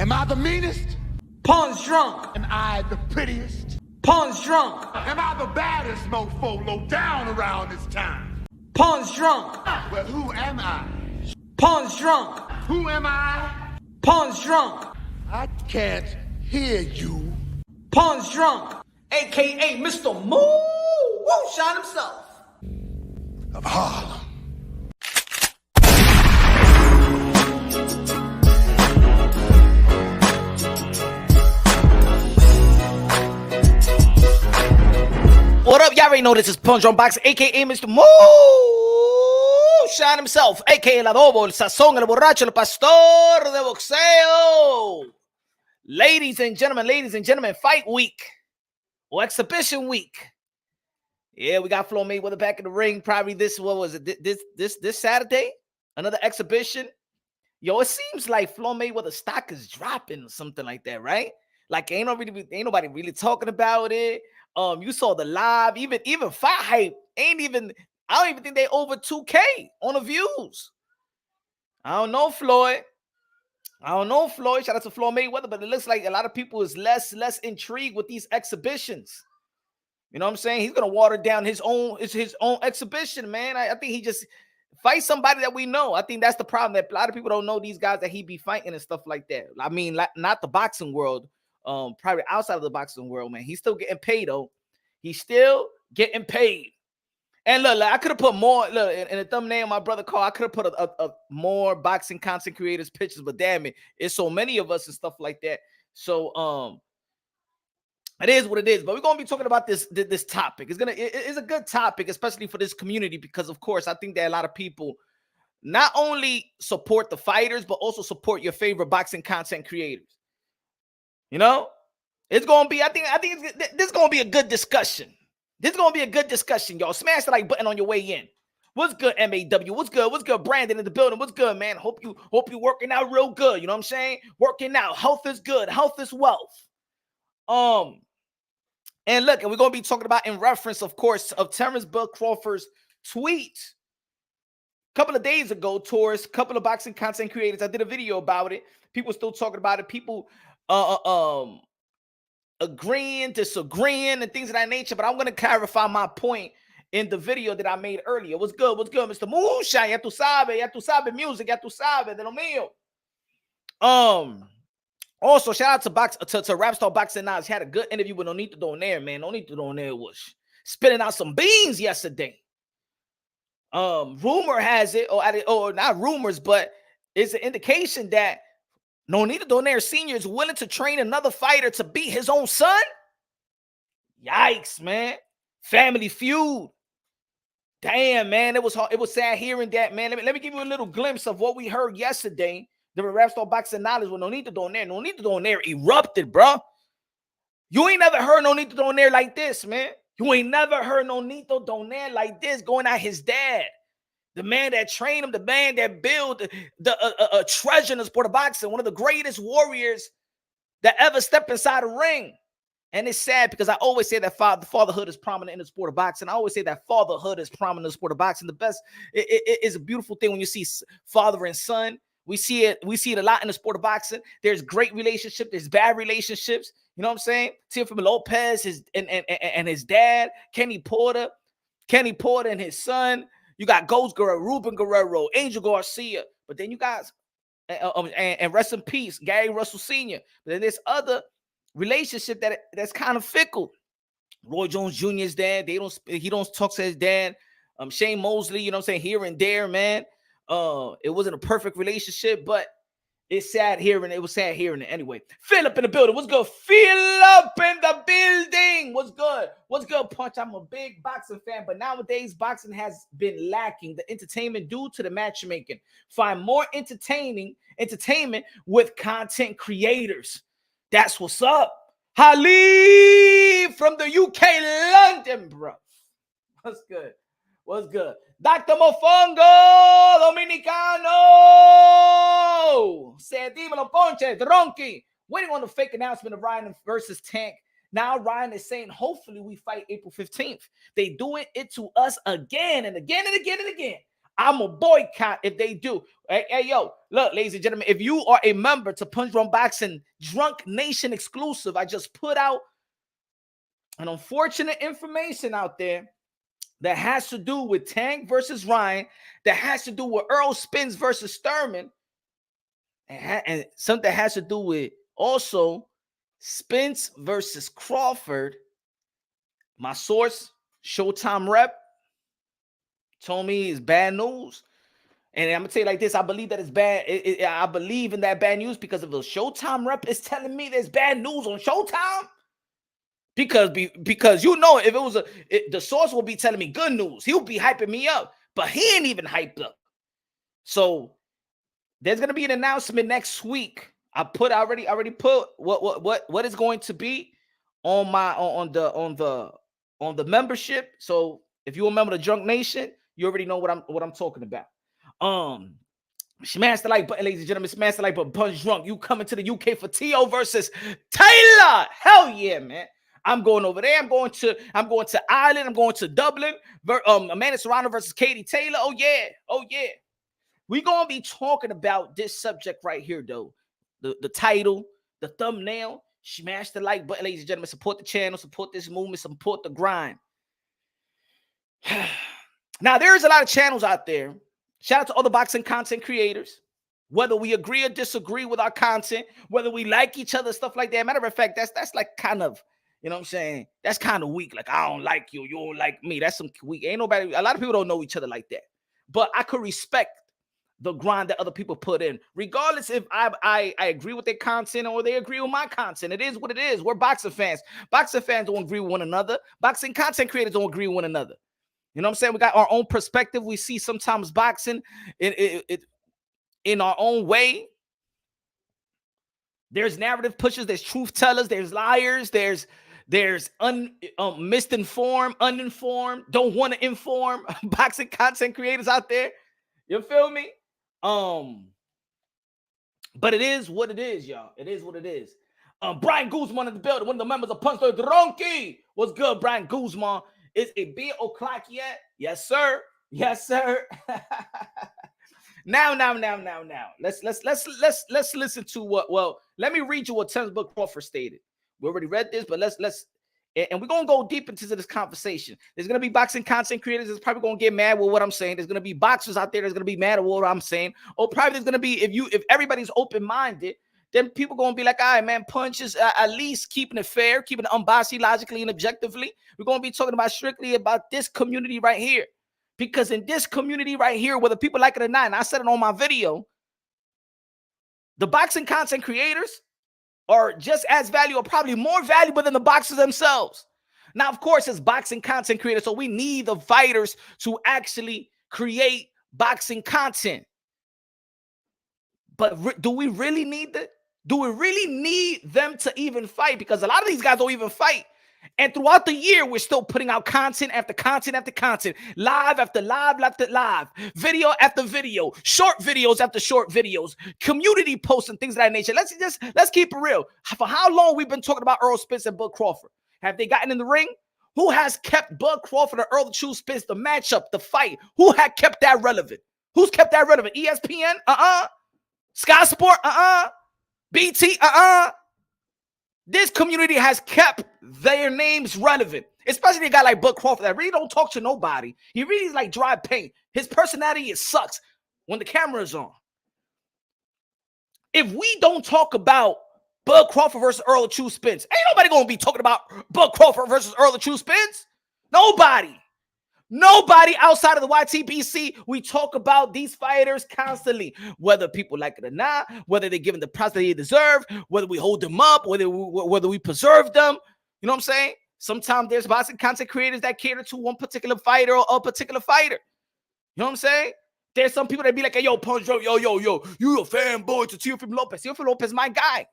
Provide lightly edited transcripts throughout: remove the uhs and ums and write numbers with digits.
Am I the meanest? Pun's drunk. Am I the prettiest? Pun's drunk. Am I the baddest mofo low down around this time? Pun's drunk. Well, who am I? Pun's drunk. Who am I? Pun's drunk. I can't hear you. Pun's drunk. AKA Mr. Moonshine himself. Of Harlem. What up? Y'all already know this is Punch on Box, aka Mr. Moonshine himself, aka el adobo, el sazón, el borracho, el pastor de boxeo. Ladies and gentlemen, fight week or exhibition week. Yeah, we got Floyd Mayweather back in the ring. Probably this, what was it? This Saturday, another exhibition. Yo, it seems like Floyd Mayweather stock is dropping or something like that, right? Like ain't nobody really talking about it. You saw the live, even Fight Hype I don't even think they over 2K on the views. I don't know, Floyd. Shout out to Floyd Mayweather, but it looks like a lot of people is less intrigued with these exhibitions. You know what I'm saying? He's gonna water down his own exhibition, man. I think he just fight somebody that we know. I think that's the problem, that a lot of people don't know these guys that he be fighting and stuff like that. I mean, not the boxing world. Probably outside of the boxing world, man. He's still getting paid, though. He's still getting paid. And look, I could have put more, look, in the thumbnail, my brother called, I could have put a more boxing content creators pictures, but damn it, it's so many of us and stuff like that. So it is what it is. But we're gonna be talking about this topic. It's a good topic, especially for this community, because of course I think that a lot of people not only support the fighters, but also support your favorite boxing content creators. You know, it's gonna be. I think this is gonna be a good discussion. This is gonna be a good discussion, y'all. Smash the like button on your way in. What's good, MAW? What's good? What's good, Brandon in the building? What's good, man? Hope you working out real good. You know what I'm saying? Working out. Health is good. Health is wealth. And look, and we're gonna be talking about in reference, of course, of Terence Crawford's tweet a couple of days ago towards a couple of boxing content creators. I did a video about it. People still talking about it. People agreeing, disagreeing, and things of that nature. But I'm going to clarify my point in the video that I made earlier. What's good, Mr. Moonshine? Ya tu sabes, music, ya tu sabes, de lo mío. Also, shout out to Rapstar Boxing Knowledge. Had a good interview with Nonito Donaire, man. Nonito Donaire was spitting out some beans yesterday. Rumor has it, or not rumors, but it's an indication that Nonito Donaire Sr. is willing to train another fighter to beat his own son? Yikes, man. Family feud. Damn, man. It was sad hearing that, man. Let me give you a little glimpse of what we heard yesterday during Rapstar Boxing Knowledge with Nonito Donaire. Nonito Donaire erupted, bro. You ain't never heard Nonito Donaire like this, man. You ain't never heard Nonito Donaire like this going at his dad. The man that trained him, the man that built a treasure in the sport of boxing, one of the greatest warriors that ever stepped inside a ring. And it's sad because I always say that fatherhood is prominent in the sport of boxing. I always say that fatherhood is prominent in the sport of boxing. The best, it is a beautiful thing when you see father and son. We see it a lot in the sport of boxing. There's great relationships, there's bad relationships. You know what I'm saying? Teofimo Lopez and his dad, Kenny Porter and his son. You got Ghost Guerrero, Ruben Guerrero, Angel Garcia. But then you guys, and rest in peace, Gary Russell Sr. But then there's other relationship that's kind of fickle. Roy Jones Jr.'s dad, he don't talk to his dad. Shane Mosley, you know what I'm saying, here and there, man. It wasn't a perfect relationship, but it's sad hearing it. It was sad hearing it anyway. Philip in the building. What's good? Philip in the building. What's good? What's good, Punch? I'm a big boxing fan, but nowadays boxing has been lacking the entertainment due to the matchmaking. Find more entertainment with content creators. That's what's up. Halif from the UK, London, bro. What's good? What's good? Dr. Mofongo Dominicano said, Dímelo, Ponche, Dronky. Waiting on the fake announcement of Ryan versus Tank. Now Ryan is saying, hopefully we fight April 15th. They doing it to us again and again and again and again. I'm a boycott if they do. Hey, yo, look, ladies and gentlemen, if you are a member to Punch Drunk Boxing Drunk Nation exclusive, I just put out an unfortunate information out there that has to do with Tank versus Ryan, that has to do with Earl Spence versus Sturman, and something that has to do with also Spence versus Crawford. My source, Showtime Rep, told me it's bad news. And I'm gonna tell you like this: I believe that it's bad. I believe in that bad news because if a Showtime Rep is telling me there's bad news on Showtime, because you know, if it was the source will be telling me good news, he'll be hyping me up, but he ain't even hyped up. So there's gonna be an announcement next week. I already put what is going to be on my on the membership. So if you remember the Drunk Nation, you already know what I'm talking about. Smash the like button, ladies and gentlemen. Smash the like button. Punch Drunk. You coming to the UK for T.O. versus Taylor? Hell yeah, man. I'm going over there. I'm going to Ireland. I'm going to Dublin. Amanda Serrano versus Katie Taylor. Oh yeah. We're gonna be talking about this subject right here, though. The title, the thumbnail. Smash the like button, ladies and gentlemen. Support the channel, support this movement, support the grind. Now, there's a lot of channels out there. Shout out to all the boxing content creators. Whether we agree or disagree with our content, whether we like each other, stuff like that. Matter of fact, that's like kind of, you know what I'm saying? That's kind of weak. Like, I don't like you, you don't like me. That's some weak. Ain't nobody, a lot of people don't know each other like that. But I could respect the grind that other people put in, regardless if I agree with their content or they agree with my content. It is what it is. We're boxing fans. Boxing fans don't agree with one another. Boxing content creators don't agree with one another. You know what I'm saying? We got our own perspective. We see sometimes boxing in our own way. There's narrative pushers, there's truth tellers, there's liars, there's misinformed, uninformed, don't want to inform boxing content creators out there. You feel me? But it is what it is, y'all. It is what it is. Brian Guzman in the building, one of the members of Punch Drunk. What's good, Brian Guzman? Is it beer o'clock yet? Yes, sir. Yes, sir. Now. Let's listen to what. Well, let me read you what Terence Crawford stated. We already read this, but let's and we're gonna go deep into this conversation. There's gonna be boxing content creators that's probably gonna get mad with what I'm saying. There's gonna be boxers out there that's gonna be mad at what I'm saying. Or probably there's gonna be if everybody's open-minded, then people gonna be like, all right, man, Punch is at least keeping it fair, keeping it unbiased, logically, and objectively. We're gonna be talking about strictly about this community right here. Because in this community right here, whether people like it or not, and I said it on my video, the boxing content creators are just as valuable, or probably more valuable than the boxers themselves. Now, of course, it's boxing content creators, so we need the fighters to actually create boxing content. But do we really need that? Do we really need them to even fight? Because a lot of these guys don't even fight. And throughout the year, we're still putting out content after content after content, live after live after live, video after video, short videos after short videos, community posts and things of that nature. Let's keep it real. For how long we've been talking about Earl Spence and Bud Crawford? Have they gotten in the ring? Who has kept Bud Crawford and Earl the True Spence, the matchup, the fight? Who had kept that relevant? Who's kept that relevant? ESPN? Sky Sport? BT? This community has kept their names relevant, especially a guy like Bud Crawford that really don't talk to nobody. He really is like dry paint. His personality, it sucks when the camera is on. If we don't talk about Bud Crawford versus Earl of True Spence, ain't nobody going to be talking about Bud Crawford versus Earl of True Spence. Nobody outside of the YTBC. We talk about these fighters constantly, whether people like it or not, whether they're given the prize that they deserve, whether we hold them up, whether we preserve them. You know what I'm saying? Sometimes there's boxing content creators that cater to one particular fighter or a particular fighter. You know what I'm saying? There's some people that be like, hey, yo, Punch, yo, you a fanboy to Teofimo Lopez. Teofimo Lopez is my guy.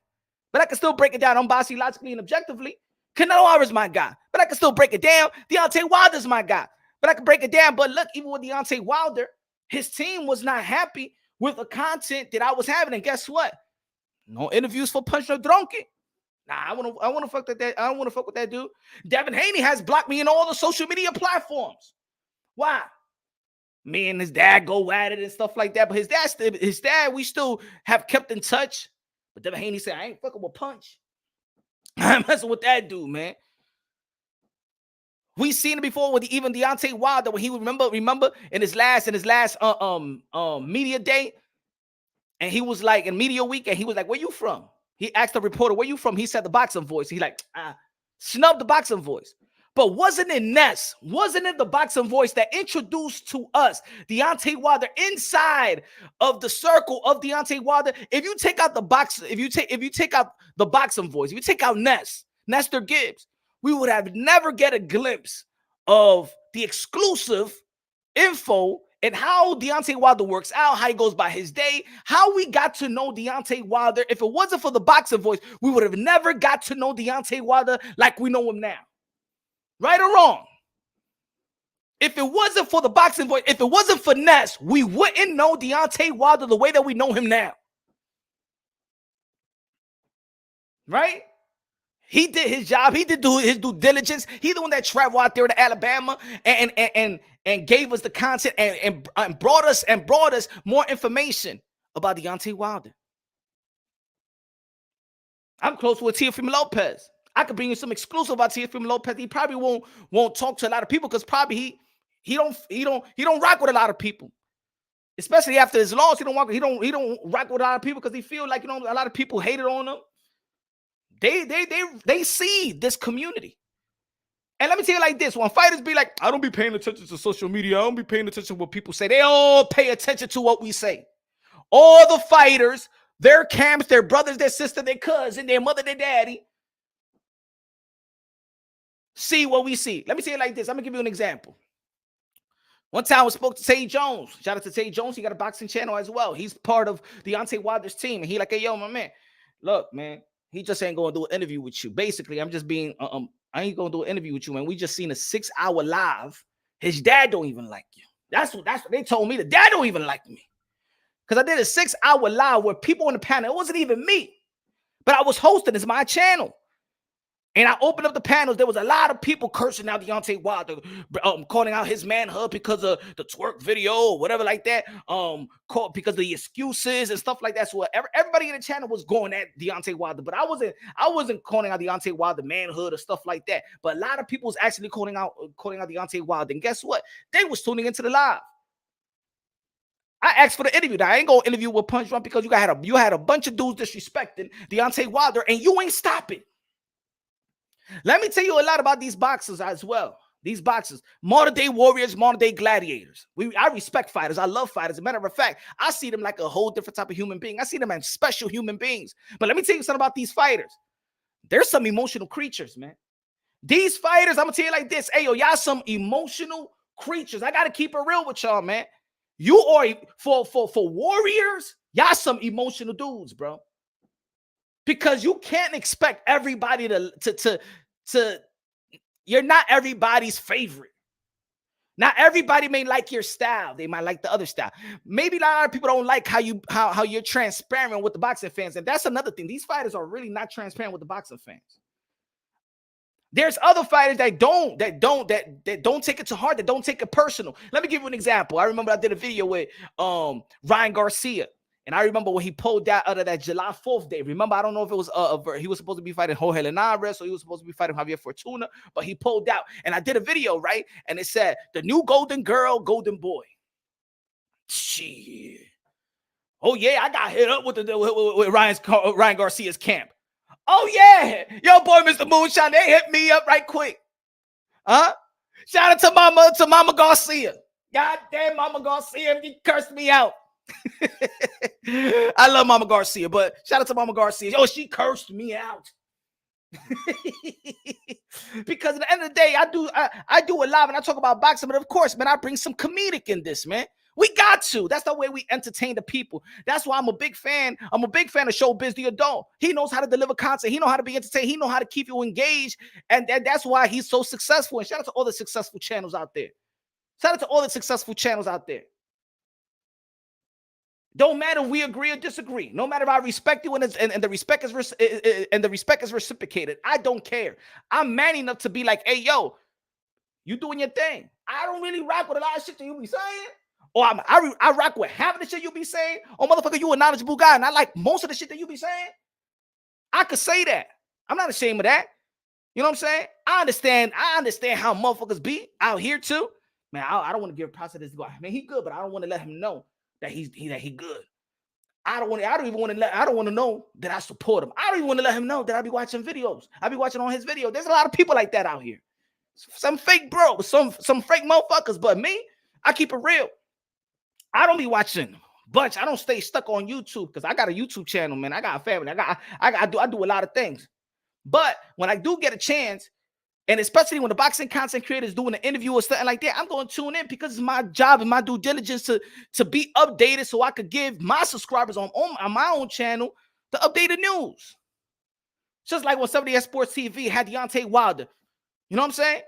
But I can still break it down unbiased, logically, and objectively. Canelo Alvarez is my guy. But I can still break it down. Deontay Wilder's my guy. But I can break it down. But look, even with Deontay Wilder, his team was not happy with the content that I was having. And guess what? No interviews for Punch Drunk. Nah, I want to fuck with that. I don't want to fuck with that dude. Devin Haney has blocked me in all the social media platforms. Why? me and his dad go at it and stuff like that. But his dad, we still have kept in touch. But Devin Haney said, I ain't fucking with Punch. I'm messing with that dude, man. We seen it before with even Deontay Wilder when he would remember in his last media day, and he was like in media week, and he was like, "Where you from?" He asked the reporter, "Where you from?" He said the Boxing Voice. He like snubbed the Boxing Voice. But wasn't it Ness? Wasn't it the Boxing Voice that introduced to us Deontay Wilder inside of the circle of Deontay Wilder? If you take out the box, if you take out the Boxing Voice, if you take out Nestor Gibbs, we would have never get a glimpse of the exclusive info and how Deontay Wilder works out, how he goes by his day, how we got to know Deontay Wilder. If it wasn't for the Boxing Voice, we would have never got to know Deontay Wilder like we know him now. Right or wrong? If it wasn't for the Boxing Voice, if it wasn't for Ness, we wouldn't know Deontay Wilder the way that we know him now. Right? He did his job. He did his due diligence. He's the one that traveled out there to Alabama and gave us the content and brought us more information about Deontay Wilder. I'm close with Teofimo Lopez. I could bring you some exclusive about Teofimo Lopez. He probably won't talk to a lot of people because probably he don't rock with a lot of people, especially after his loss. He don't rock with a lot of people because he feel like a lot of people hated on him. They see this community. And let me tell you like this, when fighters be like, I don't be paying attention to social media, I don't be paying attention to what people say, they all pay attention to what we say. All the fighters, their camps, their brothers, their sister, their cousin, their mother, their daddy, see what we see. Let me tell you like this, I'm gonna give you an example. One time I spoke to Tay Jones. Shout out to Tay Jones. He got a boxing channel as well. He's part of Deontay Wilder's team. And he like, hey, yo, my man, look, man, he just ain't going to do an interview with you. Basically, I'm just being, I ain't going to do an interview with you, man. We just seen a 6-hour live. His dad don't even like you. That's what they told me. The dad don't even like me. Because I did a 6-hour live where people on the panel, it wasn't even me. But I was hosting. It's my channel. And I opened up the panels. There was a lot of people cursing out Deontay Wilder, calling out his manhood because of the twerk video or whatever like that, because of the excuses and stuff like that. So everybody in the channel was going at Deontay Wilder, but I wasn't calling out Deontay Wilder manhood or stuff like that. But a lot of people was actually calling out Deontay Wilder. And guess what? They was tuning into the live. I asked for the interview. Now, I ain't gonna interview with Punch Run because you had a bunch of dudes disrespecting Deontay Wilder, and you ain't stopping. Let me tell you a lot about these boxers as well. These boxers, modern day warriors, modern day gladiators. I respect fighters. I love fighters. As a matter of fact, I see them like a whole different type of human being. I see them as special human beings. But let me tell you something about these fighters. There's some emotional creatures, man. These fighters, I'm gonna tell you like this. Hey, yo, y'all some emotional creatures. I gotta keep it real with y'all, man. You are for warriors, y'all some emotional dudes, bro. Because you can't expect everybody to you're not everybody's favorite. Not everybody may like your style. They might like the other style. Maybe a lot of people don't like how you're transparent with the boxing fans. And that's another thing. These fighters are really not transparent with the boxing fans. There's other fighters that don't take it to heart, that don't take it personal. Let me give you an example. I remember I did a video with Ryan Garcia. And I remember when he pulled out of that July 4th day. Remember, I don't know if it was he was supposed to be fighting Jorge Linares or he was supposed to be fighting Javier Fortuna, but he pulled out. And I did a video, right? And it said, the new golden girl, golden boy. Shit. Oh, yeah, I got hit up with Ryan Garcia's camp. Oh, yeah. Yo, boy, Mr. Moonshine, they hit me up right quick. Huh? Shout out to Mama Garcia. God damn, Mama Garcia, you cursed me out. I love Mama Garcia, but shout out to Mama Garcia. Oh, she cursed me out. Because at the end of the day, I do a live and I talk about boxing, but of course, man, I bring some comedic in this, man. We got to. That's the way we entertain the people. That's why I'm a big fan. I'm a big fan of Showbiz the Adult. He knows how to deliver content. He knows how to be entertained. He knows how to keep you engaged, and that's why he's so successful. And shout out to all the successful channels out there. Shout out to all the successful channels out there. Don't matter if we agree or disagree. No matter if I respect you and the respect is reciprocated. I don't care. I'm man enough to be like, hey, yo, you doing your thing. I don't really rock with a lot of shit that you be saying, or I rock with half of the shit you be saying, or motherfucker, you a knowledgeable guy, and I like most of the shit that you be saying, I could say that. I'm not ashamed of that. You know what I'm saying? I understand how motherfuckers be out here too. Man, I don't want to give props to this guy. Man, he good, but I don't want to let him know that he good. I don't want to know that I support him. I don't even want to let him know that I be watching videos. I be watching on his video. There's a lot of people like that out here. Some fake bro, some fake motherfuckers, but me, I keep it real. I don't be watching bunch. I don't stay stuck on YouTube because I got a YouTube channel, man. I got a family. I do a lot of things. But when I do get a chance, and especially when the boxing content creator is doing an interview or something like that, I'm going to tune in because it's my job and my due diligence to be updated so I could give my subscribers on my own channel the updated news. Just like when somebody at Sports TV had Deontay Wilder. You know what I'm saying?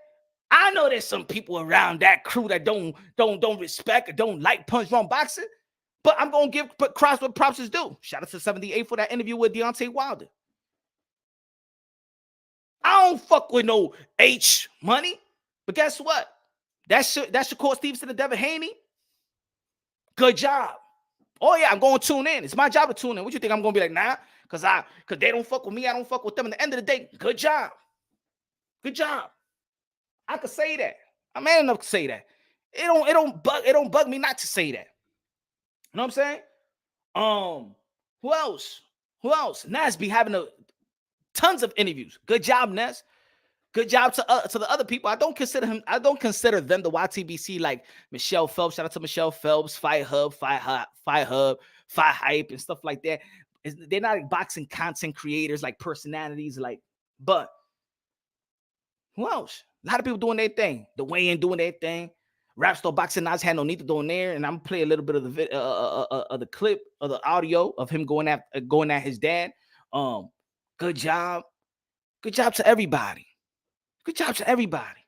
I know there's some people around that crew that don't respect or don't like punch wrong boxing, but I'm going to give props what props is due. Shout out to 78 for that interview with Deontay Wilder. I don't fuck with no H money, but guess what? That's Shakur Stevenson and Devin Haney. Good job. Oh yeah, I'm going to tune in. It's my job to tune in. What you think I'm going to be like, nah? Because they don't fuck with me. I don't fuck with them. At the end of the day, good job. Good job. I could say that. I'm man enough to say that. It don't bug me not to say that. You know what I'm saying? Who else? Nas be having tons of interviews. Good job, Ness. Good job to the other people. I don't consider them the YTBC like Michelle Phelps. Shout out to Michelle Phelps, Fight Hub, Fight Hype, and stuff like that. They're not like boxing content creators, like personalities, but who else? A lot of people doing their thing. The weigh-in doing their thing. Rap Star Boxing Nas had no need to do in there, and I'm gonna play a little bit of the clip of the audio of him going at his dad. Good job. Good job to everybody. Good job to everybody.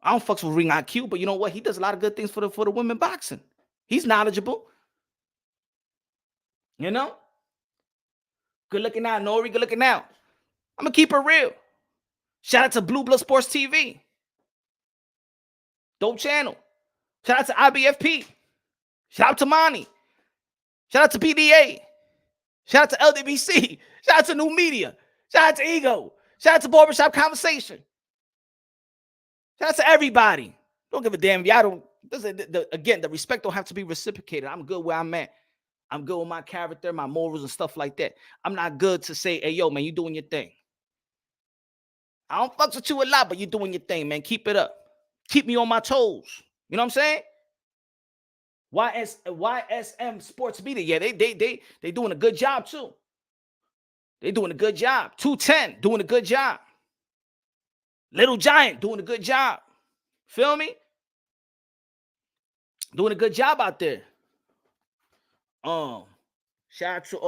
I don't fucks with Ring IQ, but you know what? He does a lot of good things for the women boxing. He's knowledgeable. You know? Good looking out, Nori. Good looking out. I'm gonna keep it real. Shout out to Blue Blood Sports TV. Dope channel. Shout out to IBFP. Shout out to Monty. Shout out to PDA. Shout out to LDBC. Shout out to New Media. Shout out to Ego. Shout out to Barbershop Conversation. Shout out to everybody. Don't give a damn if y'all don't. Again, the respect don't have to be reciprocated. I'm good where I'm at. I'm good with my character, my morals, and stuff like that. I'm not good to say, hey, yo, man, you doing your thing. I don't fuck with you a lot, but you doing your thing, man. Keep it up. Keep me on my toes. You know what I'm saying? YSM Sports Media. Yeah, they doing a good job too. They doing a good job. 210 doing a good job. Little Giant doing a good job. Feel me? Doing a good job out there. Shout out to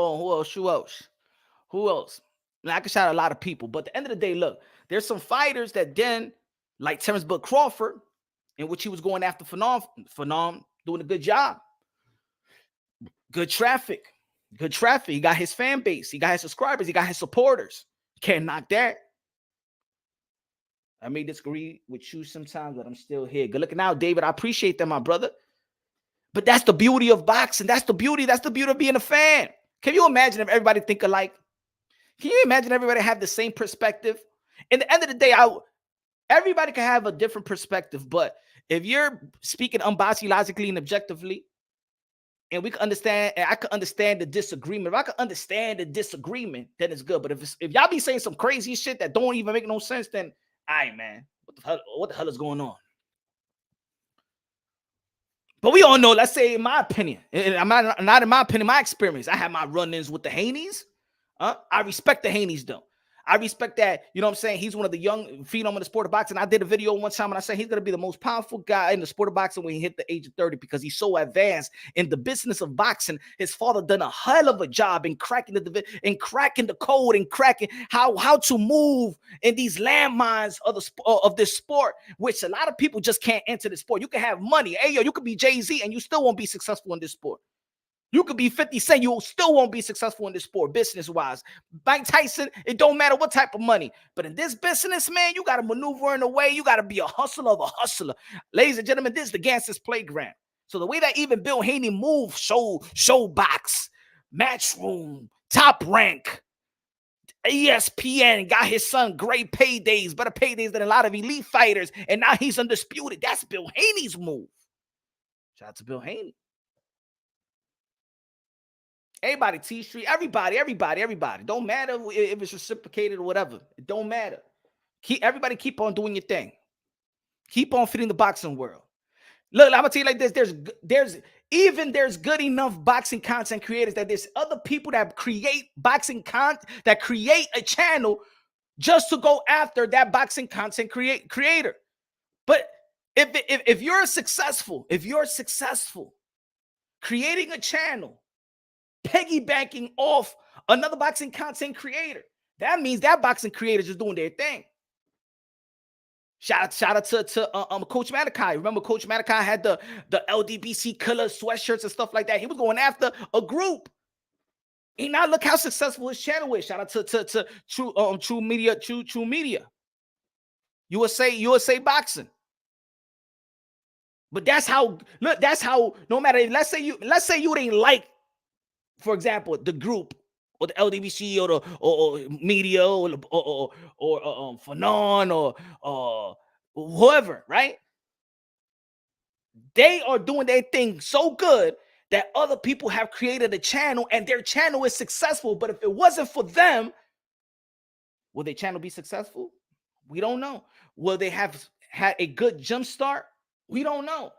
who else? Now, I can shout out a lot of people, but at the end of the day, look, there's some fighters that then, like Terence Crawford, in which he was going after Phenom, doing a good job. Good traffic. He got his fan base. He got his subscribers. He got his supporters. Can't knock that. I may disagree with you sometimes, but I'm still here. Good looking out, David. I appreciate that, my brother. But that's the beauty of boxing. That's the beauty of being a fan. Can you imagine if everybody think alike? Can you imagine everybody have the same perspective? In the end of the day, everybody can have a different perspective, but if you're speaking unbiased, logically, and objectively, and we can understand, and I can understand the disagreement. If I can understand the disagreement, then it's good. But if y'all be saying some crazy shit that don't even make no sense, then man, what the hell is going on? But we all know, let's say in my opinion, and I'm not in my opinion, my experience, I had my run-ins with the Haneys. I respect the Haneys though. I respect that, you know what I'm saying? He's one of the young phenom in the sport of boxing. I did a video one time and I said he's going to be the most powerful guy in the sport of boxing when he hit the age of 30 because he's so advanced in the business of boxing. His father done a hell of a job in cracking the code and cracking how to move in these landmines of this sport, which a lot of people just can't enter the sport. You can have money. Hey, yo, you could be Jay-Z and you still won't be successful in this sport. You could be 50 Cent, you still won't be successful in this sport, business-wise. Mike Tyson, it don't matter what type of money. But in this business, man, you got to maneuver in a way. You got to be a hustler of a hustler. Ladies and gentlemen, this is the gangster's playground. So the way that even Bill Haney moved, show box, Matchroom, Top Rank, ESPN, got his son great paydays, better paydays than a lot of elite fighters, and now he's undisputed. That's Bill Haney's move. Shout out to Bill Haney. Everybody, T Street, everybody. Don't matter if it's reciprocated or whatever. It don't matter. Everybody keep on doing your thing. Keep on feeding the boxing world. Look, I'm gonna tell you like this. There's good enough boxing content creators that there's other people that create boxing content, that create a channel just to go after that boxing content creator. But if you're successful creating a channel, piggybacking off another boxing content creator, that means that boxing creator is just doing their thing. Shout out to Coach Malachi. Remember, Coach Malachi had the LDBC color sweatshirts and stuff like that. He was going after a group. And now look how successful his channel is. Shout out to True Media. USA Boxing. But that's how no matter, let's say you didn't like, for example, the group or the LDBC or media or Fanon or whoever, right? They are doing their thing so good that other people have created a channel and their channel is successful. But if it wasn't for them, will their channel be successful? We don't know. Will they have had a good jump start? We don't know.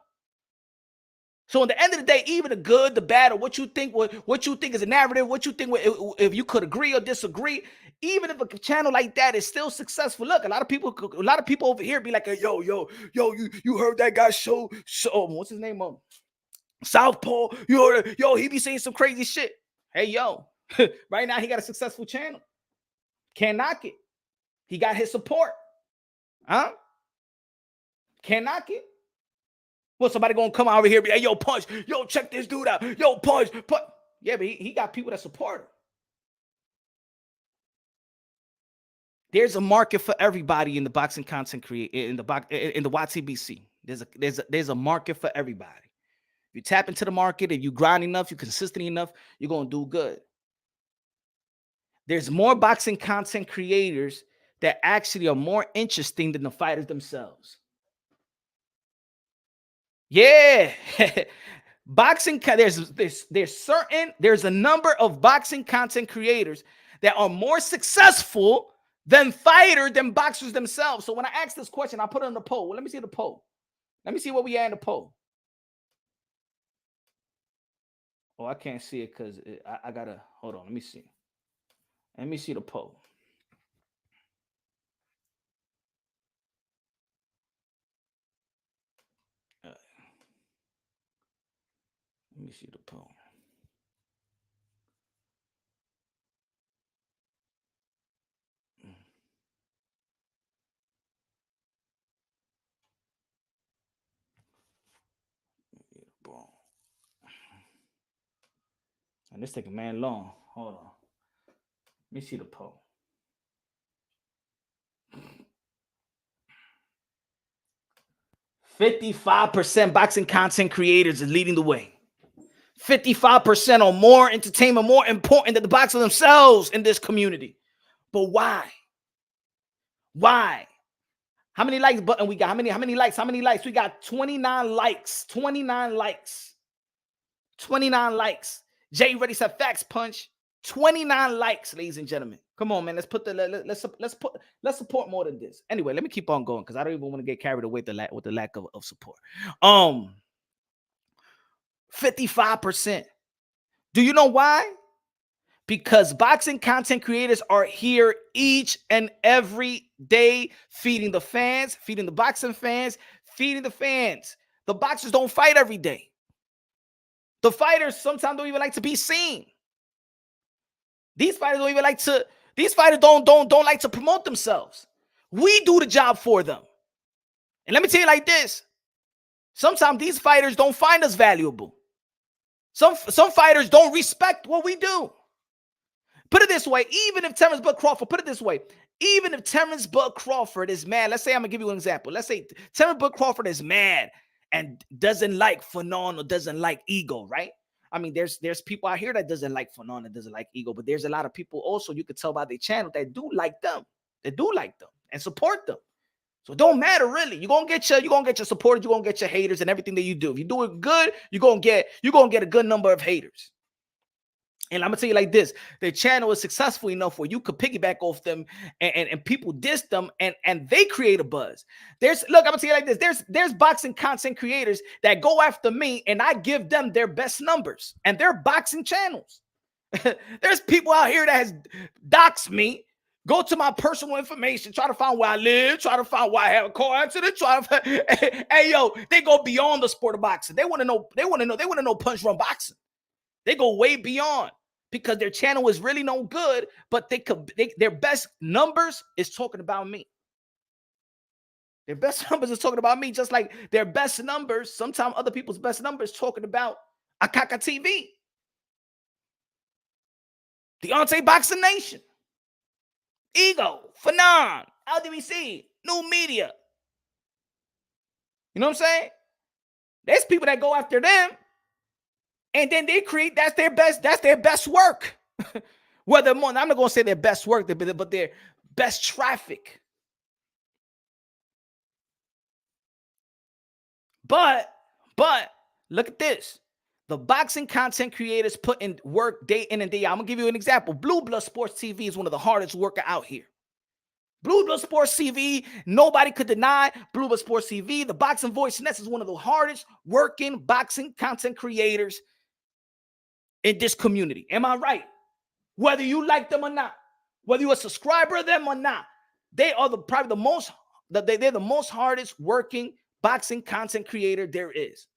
So at the end of the day, even the good, the bad, or what you think is a narrative, what you think, if you could agree or disagree, even if a channel like that is still successful. Look, a lot of people over here be like, yo, you heard that guy show what's his name? Southpaw. You heard, yo, he be saying some crazy shit. Hey, yo, right now he got a successful channel. Can't knock it. He got his support. Huh? Can't knock it. Well, somebody gonna come over here and be like, yo, Punch, yo, check this dude out. Yo, Punch. Yeah, but he got people that support him. There's a market for everybody in the boxing content in the YTBC. There's a market for everybody. If you tap into the market, if you grind enough, you're consistent enough, you're gonna do good. There's more boxing content creators that actually are more interesting than the fighters themselves. Yeah. Boxing, there's a number of boxing content creators that are more successful than boxers themselves. So when I ask this question, I put it on the poll. Well, let me see the poll. Let me see what we had in the poll. Oh, I can't see it because I gotta hold on. Let me see. Let me see the poll. Let me see the poll. And this taking man long. Hold on. Let me see the poll. %55% boxing content creators is leading the way. 55% or more entertainment, more important than the boxers themselves in this community. But why? Why? How many likes button we got? How many likes? How many likes? We got 29 likes. 29 likes. 29 likes. Jay Ready said facts, Punch. 29 likes, ladies and gentlemen. Come on, man. Let's support more than this. Anyway, let me keep on going because I don't even want to get carried away with the lack of support. 55%. Do you know why? Because boxing content creators are here each and every day, feeding the fans, feeding the boxing fans, feeding the fans. The boxers don't fight every day. The fighters sometimes don't even like to be seen. These fighters don't even like to. These fighters don't like to promote themselves. We do the job for them. And let me tell you like this. Sometimes these fighters don't find us valuable. Some fighters don't respect what we do. Put it this way, even if Terence Bud Crawford, put it this way, even if Terence Bud Crawford is mad, let's say I'm gonna give you an example. Let's say Terence Bud Crawford is mad and doesn't like Fanon or doesn't like Ego, right? I mean, there's people out here that doesn't like Fanon and doesn't like Ego, but there's a lot of people also you could tell by their channel that do like them, and support them. So it don't matter really. You're gonna get your supporters, you're gonna get your haters and everything that you do. If you do it good, you're gonna get a good number of haters. And I'm gonna tell you like this: their channel is successful enough where you could piggyback off them, and people diss them, and they create a buzz. I'm gonna tell you like this: there's boxing content creators that go after me, and I give them their best numbers and their boxing channels. There's people out here that has doxed me. Go to my personal information, try to find where I live, try to find why I have a car accident, hey yo, they go beyond the sport of boxing. They want to know punch run boxing. They go way beyond because their channel is really no good, but their best numbers is talking about me. Their best numbers is talking about me, just like their best numbers, sometimes other people's best numbers talking about Akaka TV, Deontay Boxing Nation, Ego, Fanon, LWC, New Media. You know what I'm saying? There's people that go after them, and then they create, that's their best work. Whether more, I'm not gonna say their best work, but their best traffic. But look at this. The boxing content creators put in work day in and day out. I'm gonna give you an example. Blue Blood Sports TV is one of the hardest worker out here. Blue Blood Sports TV, nobody could deny Blue Blood Sports TV. The Boxing Voice Nest is one of the hardest working boxing content creators in this community. Am I right? Whether you like them or not, whether you're a subscriber of them or not, they are they're the most hardest working boxing content creator there is.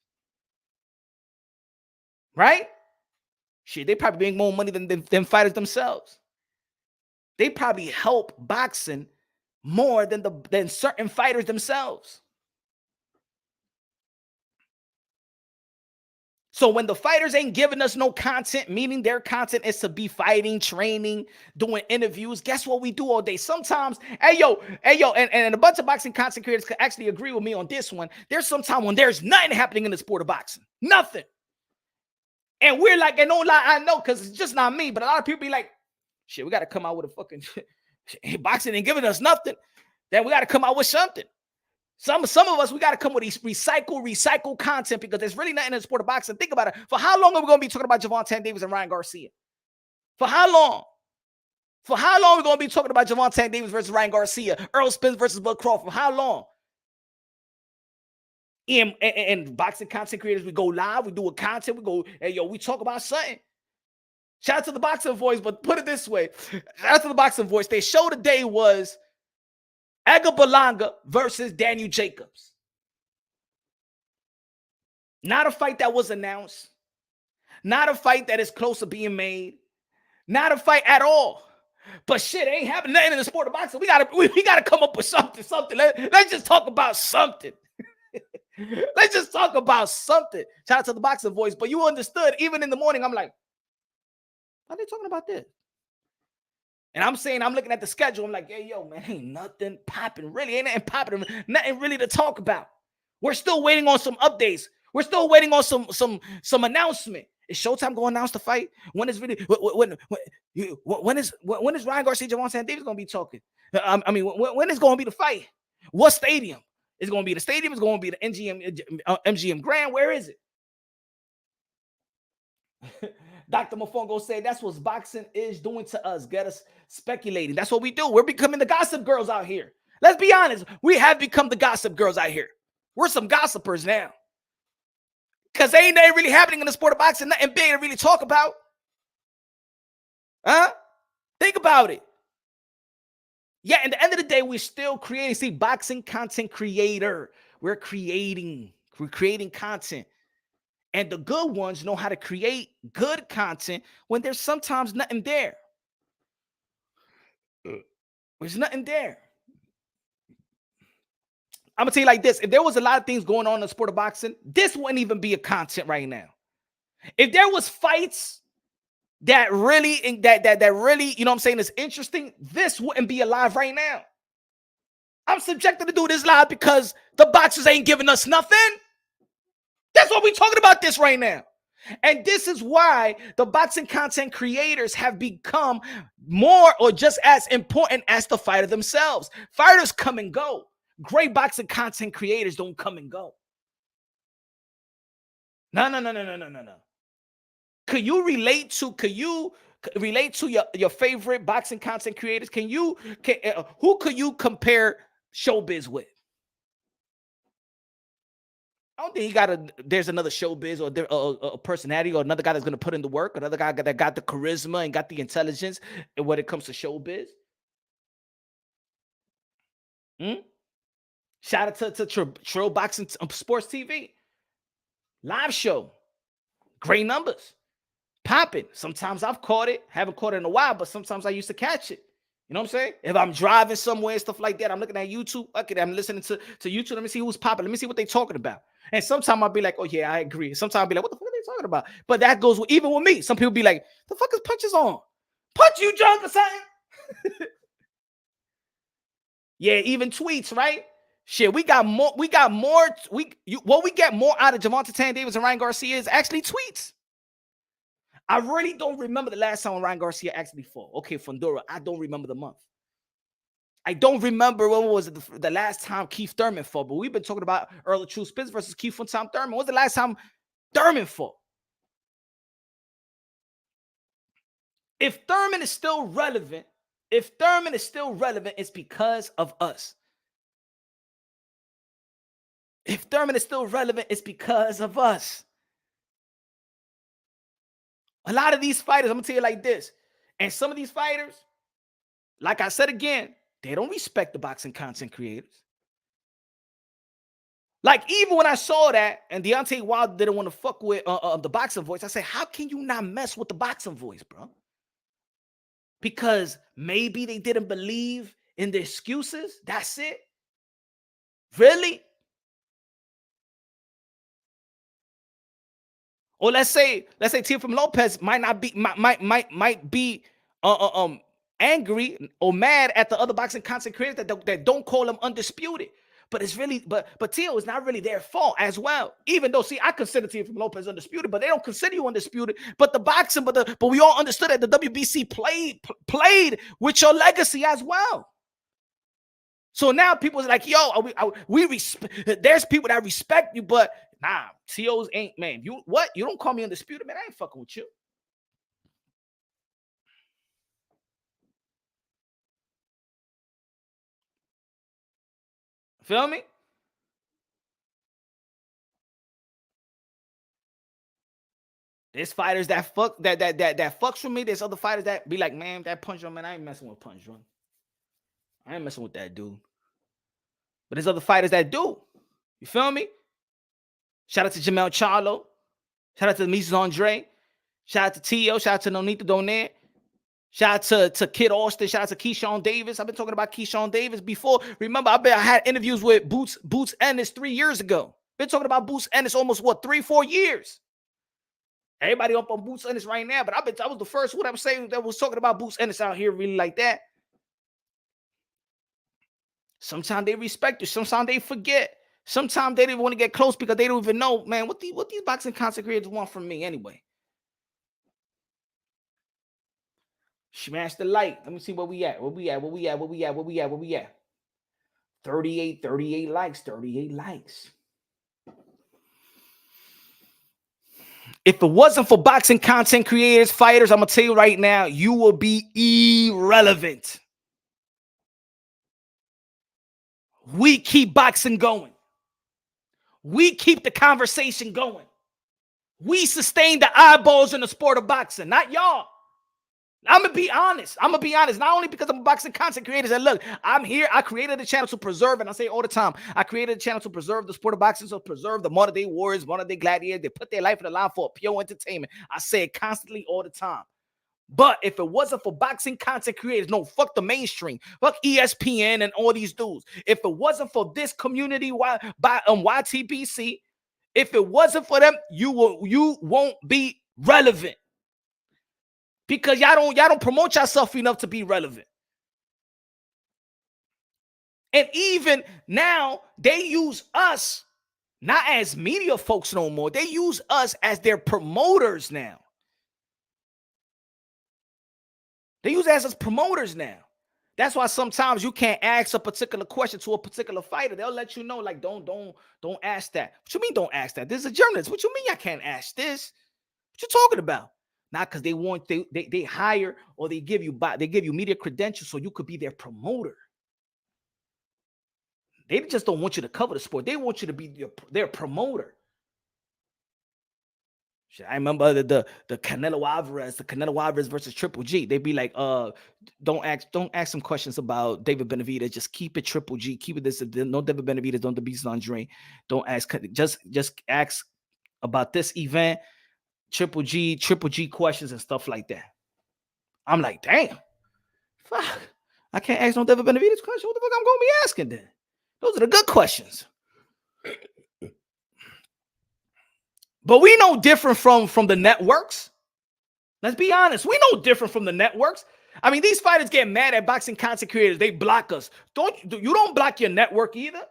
Right? Shit, they probably make more money than fighters themselves. They probably help boxing more than certain fighters themselves. So when the fighters ain't giving us no content, meaning their content is to be fighting, training, doing interviews, guess what we do all day? Sometimes, hey yo, and a bunch of boxing content creators can actually agree with me on this one. There's some time when there's nothing happening in the sport of boxing. Nothing. And we're like, and don't lie, I know, because it's just not me, but a lot of people be like, shit, we got to come out with a fucking boxing ain't giving us nothing. Then we got to come out with something. Some of us, we got to come with these recycle content because there's really nothing in the sport of boxing. Think about it. For how long are we going to be talking about Gervonta Davis and Ryan Garcia? For how long? For how long are we going to be talking about Gervonta Davis versus Ryan Garcia? Earl Spence versus Bud Crawford? For how long? And boxing content creators, we go live, we do a content, we go, hey, yo, we talk about something. Shout out to the Boxing Voice, but put it this way. Shout out to the Boxing Voice. Their show today was Edgar Berlanga versus Daniel Jacobs. Not a fight that was announced. Not a fight that is close to being made. Not a fight at all. But shit, ain't happening nothing in the sport of boxing. We gotta come up with something. Let's just talk about something. Let's just talk about something. Shout out to the Boxing Voice. But you understood, even in the morning, I'm like, why are they talking about this? And I'm looking at the schedule. I'm like, hey, yo, man, ain't nothing popping. Really, ain't nothing popping. Nothing really to talk about. We're still waiting on some updates. We're still waiting on some announcement. Is Showtime going to announce the fight? When is Ryan Garcia, Gervonta Davis going to be talking? When is going to be the fight? What stadium? Is it going to be the stadium? Is it going to be the MGM Grand? Where is it? Dr. Mofongo said that's what boxing is doing to us. Get us speculating. That's what we do. We're becoming the gossip girls out here. Let's be honest. We have become the gossip girls out here. We're some gossipers now. Because ain't nothing really happening in the sport of boxing. Nothing big to really talk about. Huh? Think about it. Yeah, at the end of the day, we're still creating. See, boxing content creator. We're creating content. And the good ones know how to create good content when there's sometimes nothing there. There's nothing there. I'm going to tell you like this. If there was a lot of things going on in the sport of boxing, this wouldn't even be a content right now. If there was fights that really, that really, you know what I'm saying, is interesting, this wouldn't be alive right now. I'm subjected to do this live because the boxers ain't giving us nothing. That's what we're talking about this right now. And this is why the boxing content creators have become more or just as important as the fighter themselves. Fighters come and go. Great boxing content creators don't come and go. No. Could you relate to your favorite boxing content creators? Who could you compare Showbiz with? I don't think there's another Showbiz or a personality or another guy that's going to put in the work, another guy that got the charisma and got the intelligence when it comes to Showbiz. Shout out to Trill Boxing Sports TV. Live show. Great numbers. Popping. Sometimes I've caught it. Haven't caught it in a while, but sometimes I used to catch it. You know what I'm saying? If I'm driving somewhere and stuff like that, I'm looking at YouTube. Okay, I'm listening to YouTube. Let me see who's popping. Let me see what they're talking about. And sometimes I'll be like, oh yeah, I agree. Sometimes I'll be like, what the fuck are they talking about? But that goes even with me. Some people be like, the fuck is Punches on? Punch you drunk or something? Yeah, even tweets, right? Shit, we get more out of Gervonta Tank Davis and Ryan Garcia is actually tweets. I really don't remember the last time Ryan Garcia actually fought. Okay, Fundora, I don't remember the month. I don't remember when was it the last time Keith Thurman fought, but we've been talking about Earl of True Spence versus Keith from Tom Thurman. When was the last time Thurman fought? If Thurman is still relevant, it's because of us. If Thurman is still relevant, it's because of us. A lot of these fighters, I'm going to tell you like this, and some of these fighters, like I said again, they don't respect the boxing content creators. Like, even when I saw that, and Deontay Wilder didn't want to fuck with the boxing voice, I said, how can you not mess with the boxing voice, bro? Because maybe they didn't believe in the excuses. That's it. Really? Or let's say Teofimo Lopez might be angry or mad at the other boxing content creators that don't call him undisputed. But it's really, but Tio is not really their fault as well. Even though, see, I consider Teofimo Lopez undisputed, but they don't consider you undisputed. But the boxing, but we all understood that the WBC played with your legacy as well. So now people's like, yo, we respect. There's people that respect you, but nah, TOs ain't, man. You don't call me undisputed, man. I ain't fucking with you. Feel me? There's fighters that fucks with me. There's other fighters that be like, man, that Punch Run, man, I ain't messing with Punch Run. I ain't messing with that dude. But there's other fighters that do. You feel me? Shout out to Jamel Charlo. Shout out to Mrs. Andre. Shout out to T.O. Shout out to Nonito Donaire. Shout out to Kid Austin. Shout out to Keyshawn Davis. I've been talking about Keyshawn Davis before. Remember, I had interviews with Boots Ennis 3 years ago. Been talking about Boots Ennis almost, 3-4 years. Everybody up on Boots Ennis right now, but I was the first one I was saying that was talking about Boots Ennis out here really like that. Sometimes they respect you. Sometimes they forget. Sometimes they didn't want to get close because they don't even know, man, what these boxing content creators want from me anyway. Smash the like. Let me see where we at. 38 likes. If it wasn't for boxing content creators, fighters, I'm going to tell you right now, you will be irrelevant. We keep boxing going. We keep the conversation going. We sustain the eyeballs in the sport of boxing, not y'all. I'm going to be honest. Not only because I'm a boxing content creator. And look, I'm here. I created a channel to preserve, and I say all the time, I created a channel to preserve the sport of boxing, so preserve the modern day warriors, modern day gladiators. They put their life in the line for pure entertainment. I say it constantly all the time. But if it wasn't for boxing content creators, no, fuck the mainstream, fuck ESPN and all these dudes. If it wasn't for this community by YTBC, If it wasn't for them, you won't be relevant. Because y'all don't promote yourself enough to be relevant. And even now, they use us not as media folks no more. They use us as their promoters now. They use us as promoters now. That's why sometimes you can't ask a particular question to a particular fighter. They'll let you know, like, don't ask that. What you mean don't ask that? This is a journalist. What you mean I can't ask this? What you talking about? Not because they want they hire or they give you media credentials so you could be their promoter. They just don't want you to cover the sport. They want you to be their promoter. I remember the Canelo Alvarez versus Triple G. They'd be like, don't ask some questions about David Benavidez. Just keep it Triple G. Keep it this. No David Benavidez. Don't the Beast Andre. Don't ask. Just ask about this event. Triple G questions and stuff like that. I'm like, damn. Fuck. I can't ask no David Benavidez question. What the fuck I'm gonna be asking then? Those are the good questions. But we know different from the networks. Let's be honest. We know different from the networks. I mean, these fighters get mad at boxing content creators. They block us. You don't block your network either.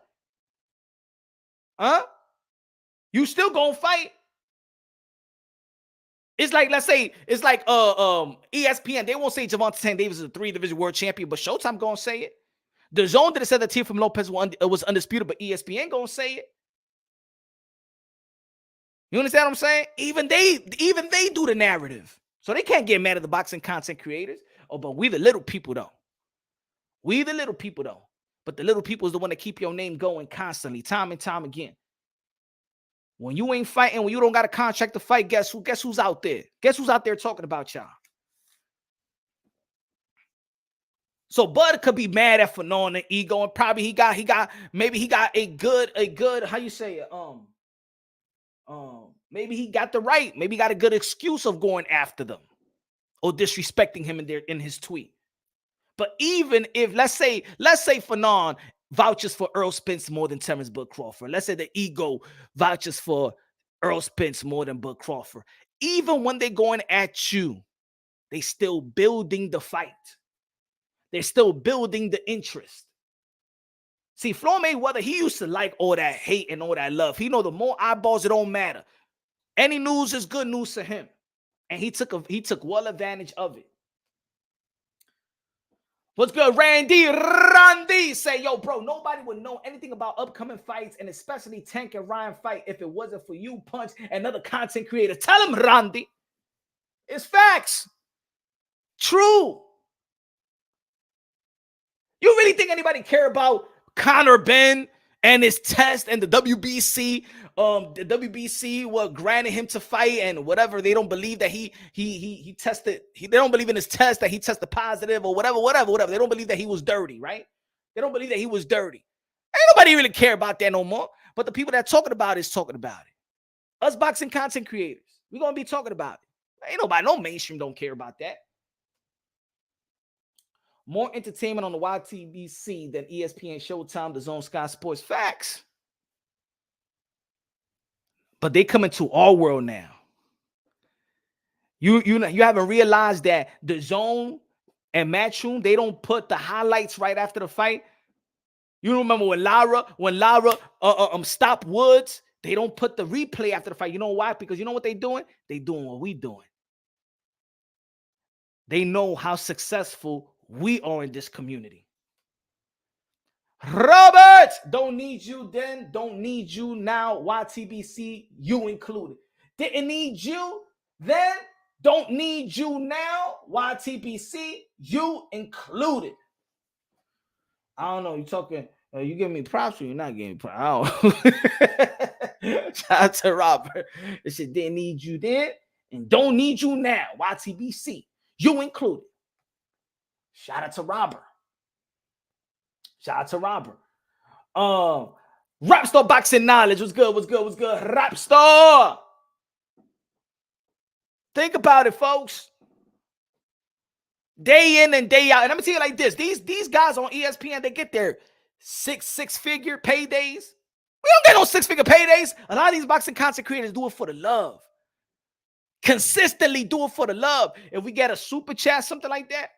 Huh? You still gonna fight. It's like, let's say, it's like ESPN. They won't say Gervonta Tank Davis is a 3-division world champion, but Showtime gonna say it. The Zone that said that Teofimo Lopez was undisputed, but ESPN gonna say it. You understand what I'm saying? Even they do the narrative. So they can't get mad at the boxing content creators. Oh, but we the little people though. We the little people though. But the little people is the one that keep your name going constantly, time and time again. When you ain't fighting, when you don't got a contract to fight, guess who's out there? Guess who's out there talking about y'all? So Bud could be mad at Fanon and ego, and probably he got a good how you say it, maybe he got the right, maybe he got a good excuse of going after them or disrespecting him in his tweet. But even if let's say Fanon vouches for Errol Spence more than Terence Bud Crawford, let's say the ego vouches for Errol Spence more than Bud Crawford, even when they're going at you, they still building the fight. They're still building the interest. See, Floyd Mayweather, he used to like all that hate and all that love. He know the more eyeballs, it don't matter. Any news is good news to him. And he took well advantage of it. What's good, Randy? Say, yo, bro, nobody would know anything about upcoming fights, and especially Tank and Ryan fight, if it wasn't for you, Punch, and other content creators. Tell him, Randy. It's facts. True. You really think anybody care about Conor Benn and his test and the WBC? The WBC granted him to fight and whatever. They don't believe that he tested. They don't believe in his test that he tested positive or whatever. They don't believe that he was dirty, right? They don't believe that he was dirty. Ain't nobody really care about that no more. But the people that talking about it is talking about it. Us boxing content creators, we're gonna be talking about it. Ain't nobody, no mainstream don't care about that. More entertainment on the YTBC than ESPN, Showtime, The Zone, Sky Sports. Facts. But they come into our world now. You haven't realized that The Zone and Matchroom, they don't put the highlights right after the fight. You remember when Lara stopped Woods, they don't put the replay after the fight. You know why? Because you know what they're doing? They doing what we doing. They know how successful we are in this community. Robert, don't need you then, don't need you now. YTBC, you included. Didn't need you then, don't need you now. YTBC, you included. I don't know. You talking? You giving me props or you're not giving me props? Shout out to Robert. It said didn't need you then and don't need you now. YTBC, you included. Shout out to Robert. Rapstar Boxing Knowledge. What's good? Rapstar. Think about it, folks. Day in and day out. And I'm gonna tell you like this: these guys on ESPN, they get their six-figure paydays. We don't get no six-figure paydays. A lot of these boxing content creators do it for the love. Consistently do it for the love. If we get a super chat, something like that,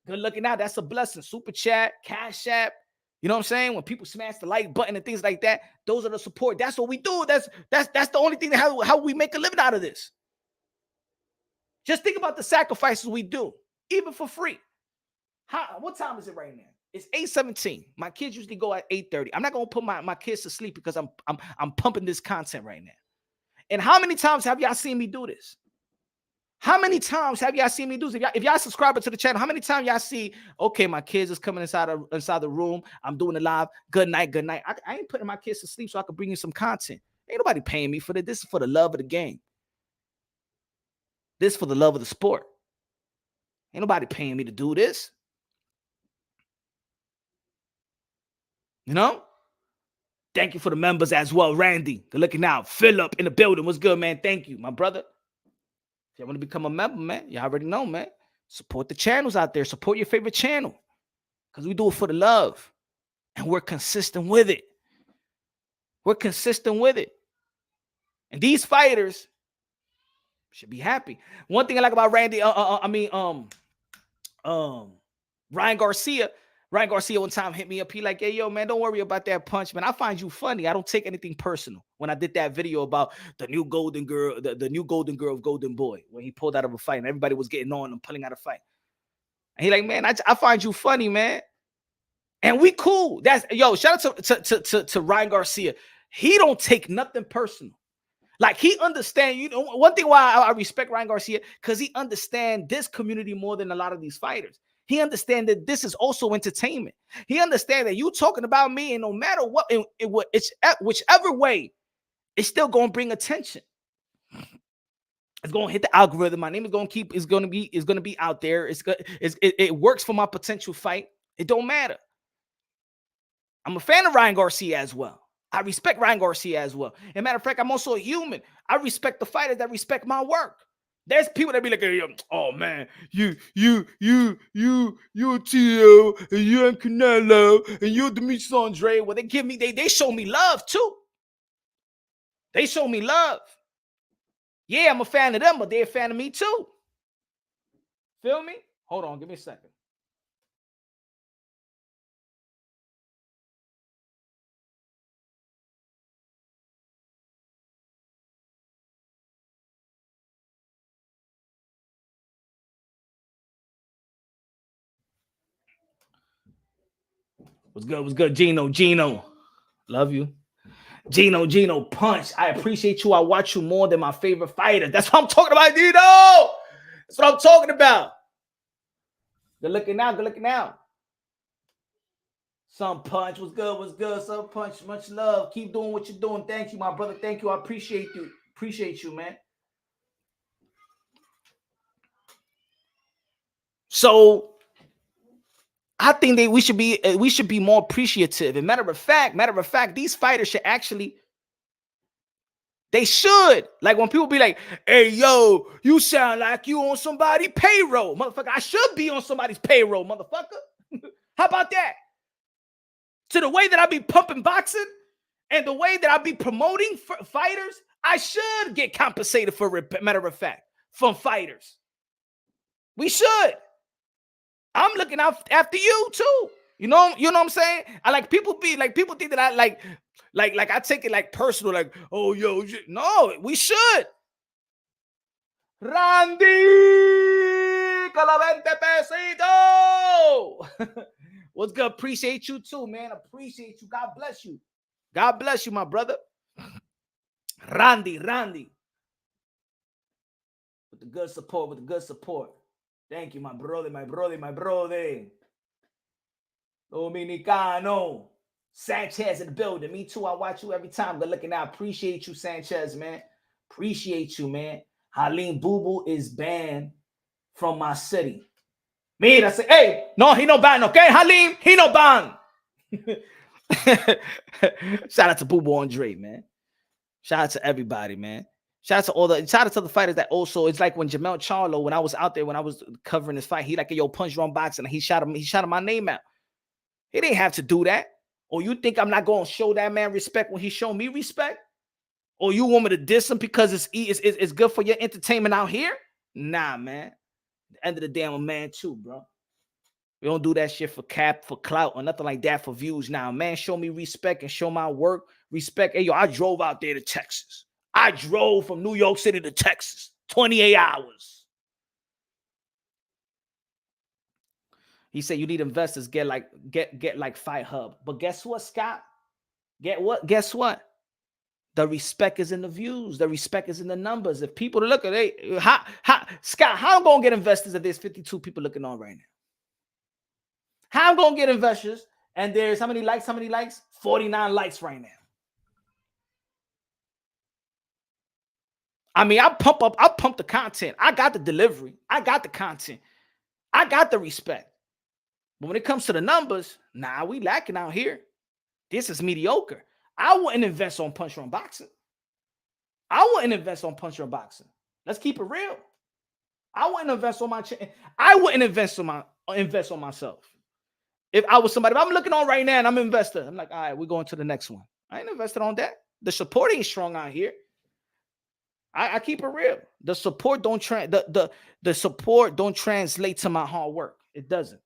good looking out. That's a blessing. Super chat, cash app. You know what I'm saying? When people smash the like button and things like that, those are the support. That's what we do. That's the only thing that how we make a living out of this. Just think about the sacrifices we do, even for free. What time is it right now? It's 8:17. My kids usually go at 8:30. I'm not gonna put my kids to sleep because I'm pumping this content right now. And how many times have y'all seen me do this? How many times have y'all seen me do this? If y'all subscribe to the channel, how many times y'all see, okay, my kids is coming inside the room. I'm doing it live. Good night, good night. I ain't putting my kids to sleep so I can bring you some content. Ain't nobody paying me for this. This is for the love of the game. This is for the love of the sport. Ain't nobody paying me to do this. You know? Thank you for the members as well. Randy, good looking out. Philip in the building. What's good, man? Thank you, my brother. If you want to become a member, man, you already know, man. Support the channels out there. Support your favorite channel. Because we do it for the love. And we're consistent with it. We're consistent with it. And these fighters should be happy. One thing I like about Randy, Ryan Garcia. Ryan Garcia one time hit me up. He like, hey, yo, man, don't worry about that punch, man. I find you funny. I don't take anything personal. When I did that video about the new golden girl, the new golden girl of Golden Boy, when he pulled out of a fight and everybody was getting on and pulling out a fight. And he like, man, I find you funny, man. And we cool. That's yo, shout out to Ryan Garcia. He don't take nothing personal. Like he understand, you know, one thing why I respect Ryan Garcia, because he understand this community more than a lot of these fighters. He understands that this is also entertainment. He understands that you talking about me, and no matter what, it's whichever way, it's still going to bring attention. It's going to hit the algorithm. My name is going to be out there. It works for my potential fight. It don't matter. I'm a fan of Ryan Garcia as well. I respect Ryan Garcia as well. As a matter of fact, I'm also a human. I respect the fighters that respect my work. There's people that be like, oh man, you Tio, and you and Canelo, and you Demetrius Andre. Well, they give me, they show me love too. They show me love. Yeah, I'm a fan of them, but they're a fan of me too. Feel me? Hold on, give me a second. What's good? What's good? Gino. Love you. Gino, punch. I appreciate you. I watch you more than my favorite fighter. That's what I'm talking about, Gino. That's what I'm talking about. Good looking out. Some punch. What's good? Some punch. Much love. Keep doing what you're doing. Thank you, my brother. Thank you. I appreciate you. Appreciate you, man. So I think that we should be more appreciative. And matter of fact, these fighters should actually, they should. Like when people be like, hey, yo, you sound like you on somebody's payroll. Motherfucker, I should be on somebody's payroll, motherfucker. How about that? To the way that I be pumping boxing and the way that I be promoting fighters, I should get compensated for it, matter of fact, from fighters. We should. I'm looking out after you too. You know what I'm saying? I like people think that I like I take it like personal, like, oh yo, no, we should. Randy Calavente Pesito. What's good? Appreciate you too, man. Appreciate you. God bless you. God bless you, my brother. Randy. With the good support. Thank you, my brother. Dominicano. Sanchez in the building. Me too. I watch you every time. Good looking out. Appreciate you, Sanchez, man. Appreciate you, man. Halim Boo is banned from my city. Me, I say, hey, no, he no ban, okay? Halim, he no ban. Shout out to Boo Andre, man. Shout out to everybody, man. Shout out to the fighters that also, it's like when Jamel Charlo, when I was out there, when I was covering this fight, he like, yo, punch wrong boxing, and he shot him my name out. He didn't have to do that. Or you think I'm not going to show that man respect when he show me respect? Or you want me to diss him because it's good for your entertainment out here? Nah, man. At the end of the day, I'm a man too, bro. We don't do that shit for cap, for clout, or nothing like that for views. Now, man, show me respect and show my work. Respect. Hey, yo, I drove out there to Texas. I drove from New York City to Texas. 28 hours. He said you need investors, get like Fight Hub. But guess what, Scott? Guess what? The respect is in the views. The respect is in the numbers. If people look at it, Scott, how I'm gonna get investors if there's 52 people looking on right now? How I'm gonna get investors and there's how many likes? 49 likes right now. I mean, I pump the content. I got the delivery. I got the content. I got the respect. But when it comes to the numbers, nah, we lacking out here. This is mediocre. I wouldn't invest on Punch Run Boxing. I wouldn't invest on Punch Run Boxing. Let's keep it real. I wouldn't invest on my channel. I wouldn't invest on myself. If I was somebody, if I'm looking on right now and I'm an investor, I'm like, all right, we're going to the next one. I ain't invested on that. The support ain't strong out here. I keep it real. The support don't the support don't translate to my hard work. It doesn't.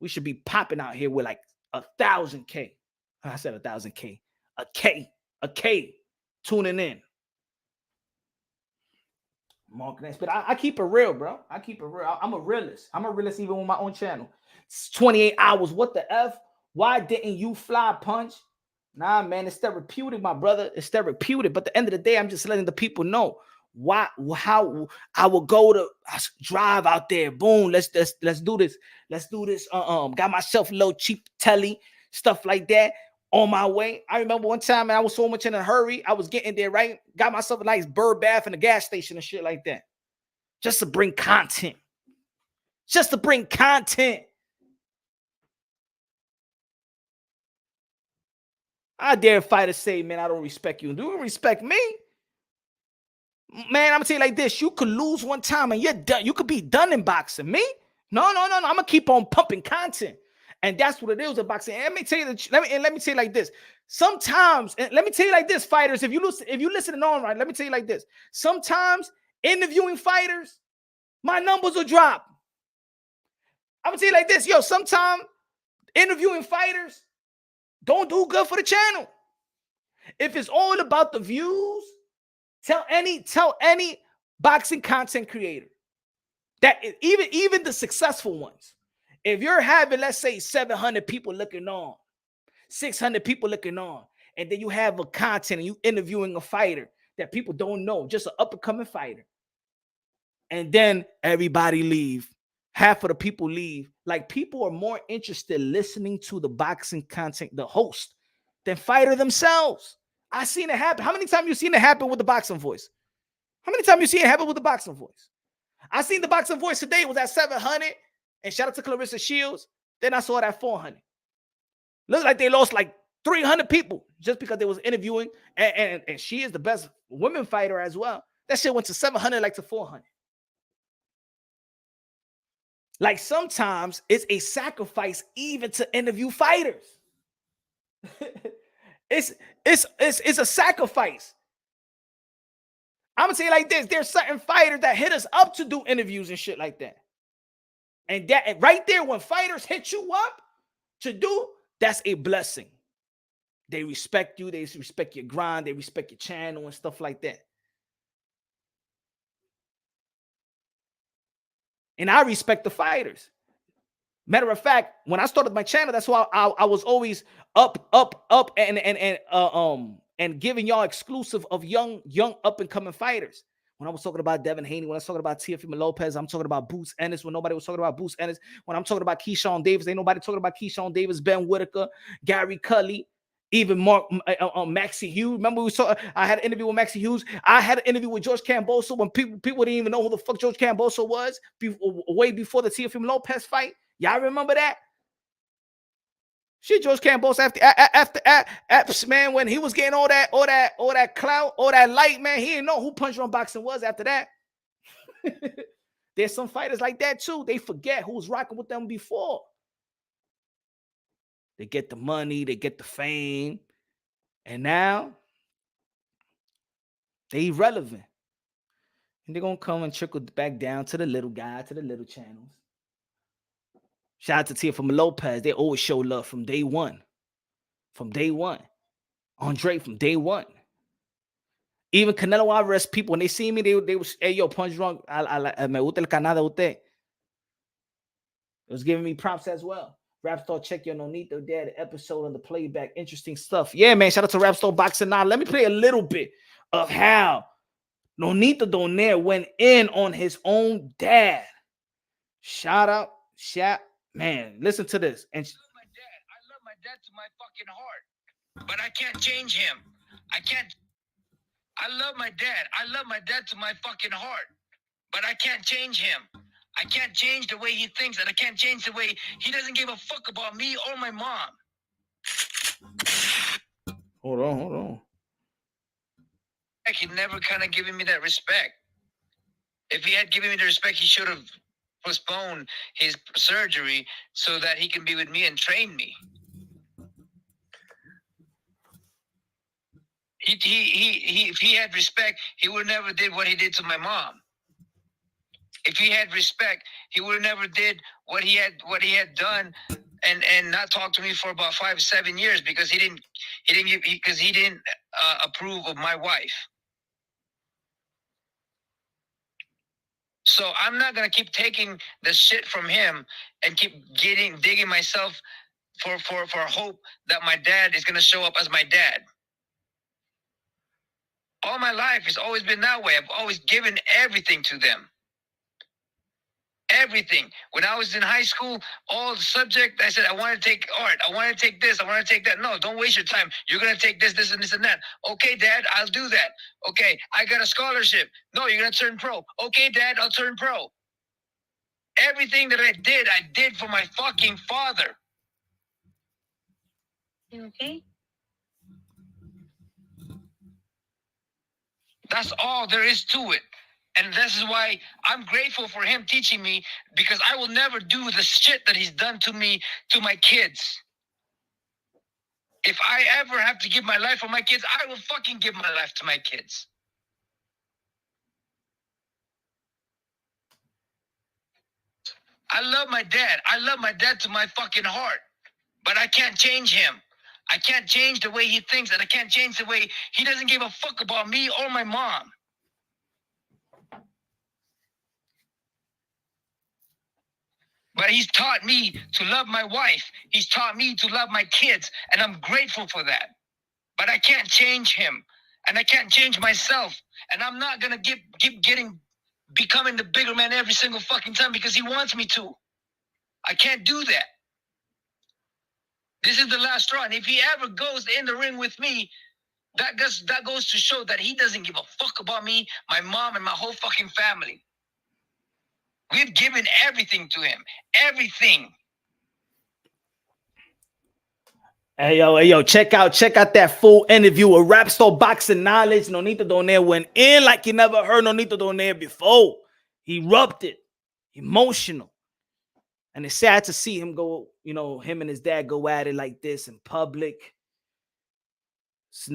We should be popping out here with like 1,000K. I said 1,000K. A K tuning in. But I keep it real, bro. I keep it real. I'm a realist. I'm a realist even on my own channel. It's 28 hours. What the F? Why didn't you fly, Punch? Nah, man, it's therapeutic, my brother. It's therapeutic. But at the end of the day, I'm just letting the people know how I will go to drive out there. Boom, let's do this. Let's do this. Got myself a little cheap telly, stuff like that. On my way. I remember one time, man, I was so much in a hurry. I was getting there, right? Got myself a nice bird bath in a gas station and shit like that. Just to bring content. Just to bring content. I dare fighter say, man, I don't respect you. Do you respect me? Man, I'm gonna tell you like this. You could lose one time and you're done. You could be done in boxing. Me? No. I'm gonna keep on pumping content. And that's what it is in boxing. And let me tell you, let me tell you like this. Sometimes, let me tell you like this, fighters. If you listening on right, let me tell you like this. Sometimes interviewing fighters, my numbers will drop. I'm gonna tell you like this, yo. Sometimes interviewing fighters don't do good for the channel. If it's all about the views, tell any boxing content creator that even the successful ones. If you're having, let's say, 700 people looking on, 600 people looking on, and then you have a content and you interviewing a fighter that people don't know, just an up-and-coming fighter, and then everybody leave, half of the people leave. Like, people are more interested listening to the boxing content, the host, than fighter themselves. I seen it happen. How many times you seen it happen with the boxing voice? How many times you seen it happen with the boxing voice? I seen the boxing voice today was at 700. And shout out to Clarissa Shields. Then I saw it at 400. Looks like they lost like 300 people just because they was interviewing. And she is the best women fighter as well. That shit went to 700 like to 400. Like, sometimes it's a sacrifice even to interview fighters. It's a sacrifice. I'm gonna say it like this. There's certain fighters that hit us up to do interviews and shit like that. And that right there, when fighters hit you up to do, that's a blessing. They respect you. They respect your grind. They respect your channel and stuff like that. And I respect the fighters. Matter of fact, when I started my channel, that's why I was always up and giving y'all exclusive of young up and coming fighters. When I was talking about Devin Haney, when I was talking about Teofimo Lopez, I'm talking about Boots Ennis when nobody was talking about Boots Ennis. When I'm talking about Keyshawn Davis, ain't nobody talking about Keyshawn Davis, Ben Whitaker, Gary Cully, even Maxie Hughes. Remember I had an interview with Maxie Hughes. I had an interview with George Camboso when people didn't even know who the fuck George Camboso was way before the Teofimo Lopez fight. Y'all remember that? Shit, George Camboso after man, when he was getting all that clout, all that light, man, he didn't know who Punch Run Boxing was after that. There's some fighters like that too. They forget who was rocking with them before. they get the money, they get the fame, and now they irrelevant. And they're gonna come and trickle back down to the little guy, to the little channels. Shout out to Teofimo Lopez. They always show love from day one. From day one. Andre from day one. Even Canelo Alvarez people, when they see me, they was, hey, yo, Punch Drunk, me gusta el canal de usted. It was giving me prompts as well. Rap Store, check your Nonito Dad episode on the playback. Interesting stuff. Yeah, man. Shout out to Rap Store Boxing Now. Let me play a little bit of how Nonito Donaire went in on his own dad. Shout out, man. Listen to this. And I love my dad to my fucking heart, but I can't change him. I can't. I love my dad. I love my dad to my fucking heart, but I can't change him. I can't change the way he thinks, and I can't change the way he doesn't give a fuck about me or my mom. Hold on. He never kind of given me that respect. If he had given me the respect, he should have postponed his surgery so that he can be with me and train me. If he had respect, he would never did what he did to my mom. If he had respect, he would never did what he had done and not talk to me for about 5-7 years because he didn't approve of my wife. So I'm not gonna keep taking the shit from him and keep digging myself for hope that my dad is gonna show up as my dad. All my life, it's always been that way. I've always given everything to them. Everything. When I was in high school, all the subject, I said, I want to take art. I want to take this. I want to take that. No, don't waste your time. You're going to take this, this, and this, and that. Okay, Dad, I'll do that. Okay, I got a scholarship. No, you're going to turn pro. Okay, Dad, I'll turn pro. Everything that I did for my fucking father. You okay? That's all there is to it. And this is why I'm grateful for him teaching me, because I will never do the shit that he's done to me, to my kids. If I ever have to give my life for my kids, I will fucking give my life to my kids. I love my dad. I love my dad to my fucking heart, but I can't change him. I can't change the way he thinks, and I can't change the way he doesn't give a fuck about me or my mom. But he's taught me to love my wife. He's taught me to love my kids, and I'm grateful for that. But I can't change him, and I can't change myself, and I'm not gonna keep becoming the bigger man every single fucking time because he wants me to. I can't do that. This is the last straw, and if he ever goes in the ring with me, that goes to show that he doesn't give a fuck about me, my mom, and my whole fucking family. We've given everything to him. Everything. Hey yo, check out that full interview with Rap Store Boxing Knowledge. Nonito Donaire went in like you never heard Nonito Donaire before. He erupted, emotional. And it's sad to see him go, him and his dad go at it like this in public. It's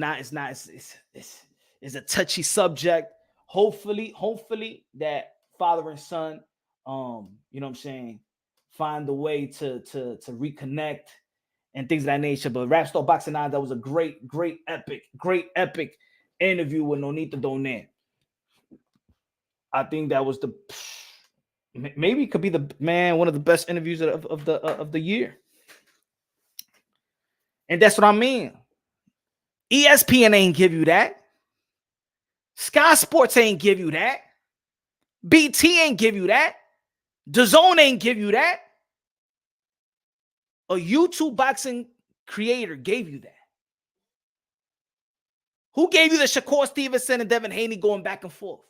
a touchy subject. Hopefully that father and son, find a way to reconnect and things of that nature. But Rap Store Boxing 9, that was a great epic interview with Nonito Donaire. I think that was maybe it could be one of the best interviews of the year. And that's what I mean. ESPN ain't give you that. Sky Sports ain't give you that. BT ain't give you that. DAZN ain't give you that. A YouTube boxing creator gave you that. Who gave you the Shakur Stevenson and Devin Haney going back and forth?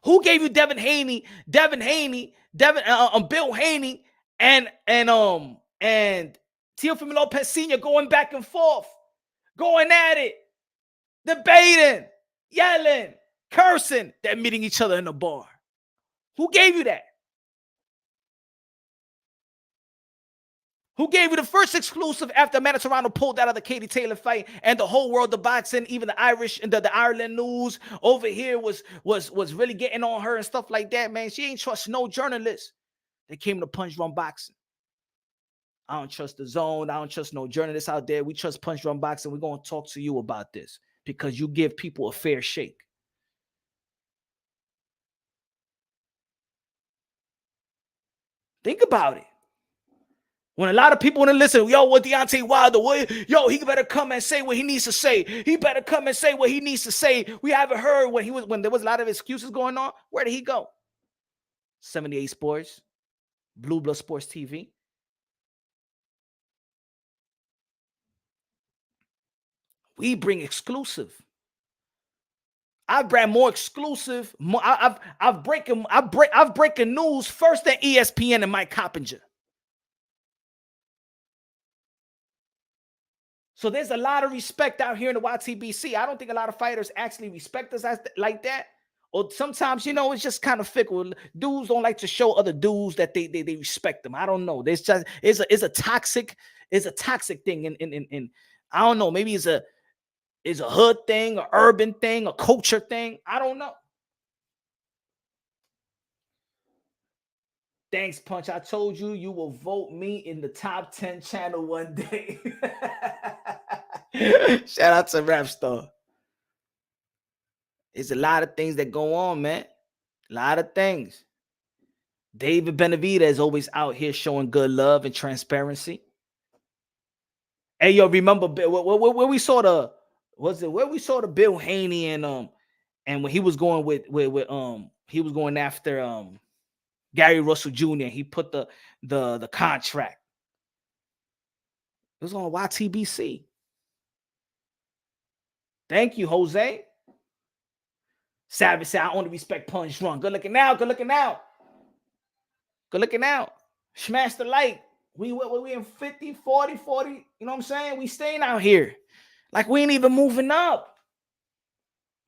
Who gave you Bill Haney, and Teofimo Lopez Sr. going back and forth, going at it, debating, yelling, cursing, then meeting each other in a bar? Who gave you that? Who gave you the first exclusive after Amanda Serrano pulled out of the Katie Taylor fight and the whole world of boxing, even the Irish and the Ireland news over here was really getting on her and stuff like that, man. She ain't trust no journalist that came to Punch Run Boxing. I don't trust the Zone. I don't trust no journalists out there. We trust Punch Run Boxing. We're going to talk to you about this because you give people a fair shake. Think about it. When a lot of people want to listen, yo, what Deontay Wilder, yo, he better come and say what he needs to say. He better come and say what he needs to say. We haven't heard when there was a lot of excuses going on. Where did he go? 78 Sports, Blue Blood Sports TV. We bring exclusive. I brand more exclusive. I've breaking news first than ESPN and Mike Coppinger. So there's a lot of respect out here in the YTBC. I don't think a lot of fighters actually respect us like that. Or sometimes, it's just kind of fickle. Dudes don't like to show other dudes that they respect them. I don't know. There's just it's a toxic thing. In I don't know. Maybe it's a hood thing, an urban thing, a culture thing. I don't know. Thanks, Punch. I told you you will vote me in the top 10 channel one day. Shout out to Rapstar. It's a lot of things that go on, man. A lot of things. David Benavidez is always out here showing good love and transparency. Hey, yo, remember where we saw the Bill Haney and when he was going he was going after Gary Russell Jr. He put the contract. It was on YTBC. Thank you, Jose. Savage said, I only respect Punch Run. Good looking out. Good looking out. Good looking out. Smash the like. We in 50, 40, 40. You know what I'm saying? We staying out here. Like we ain't even moving up.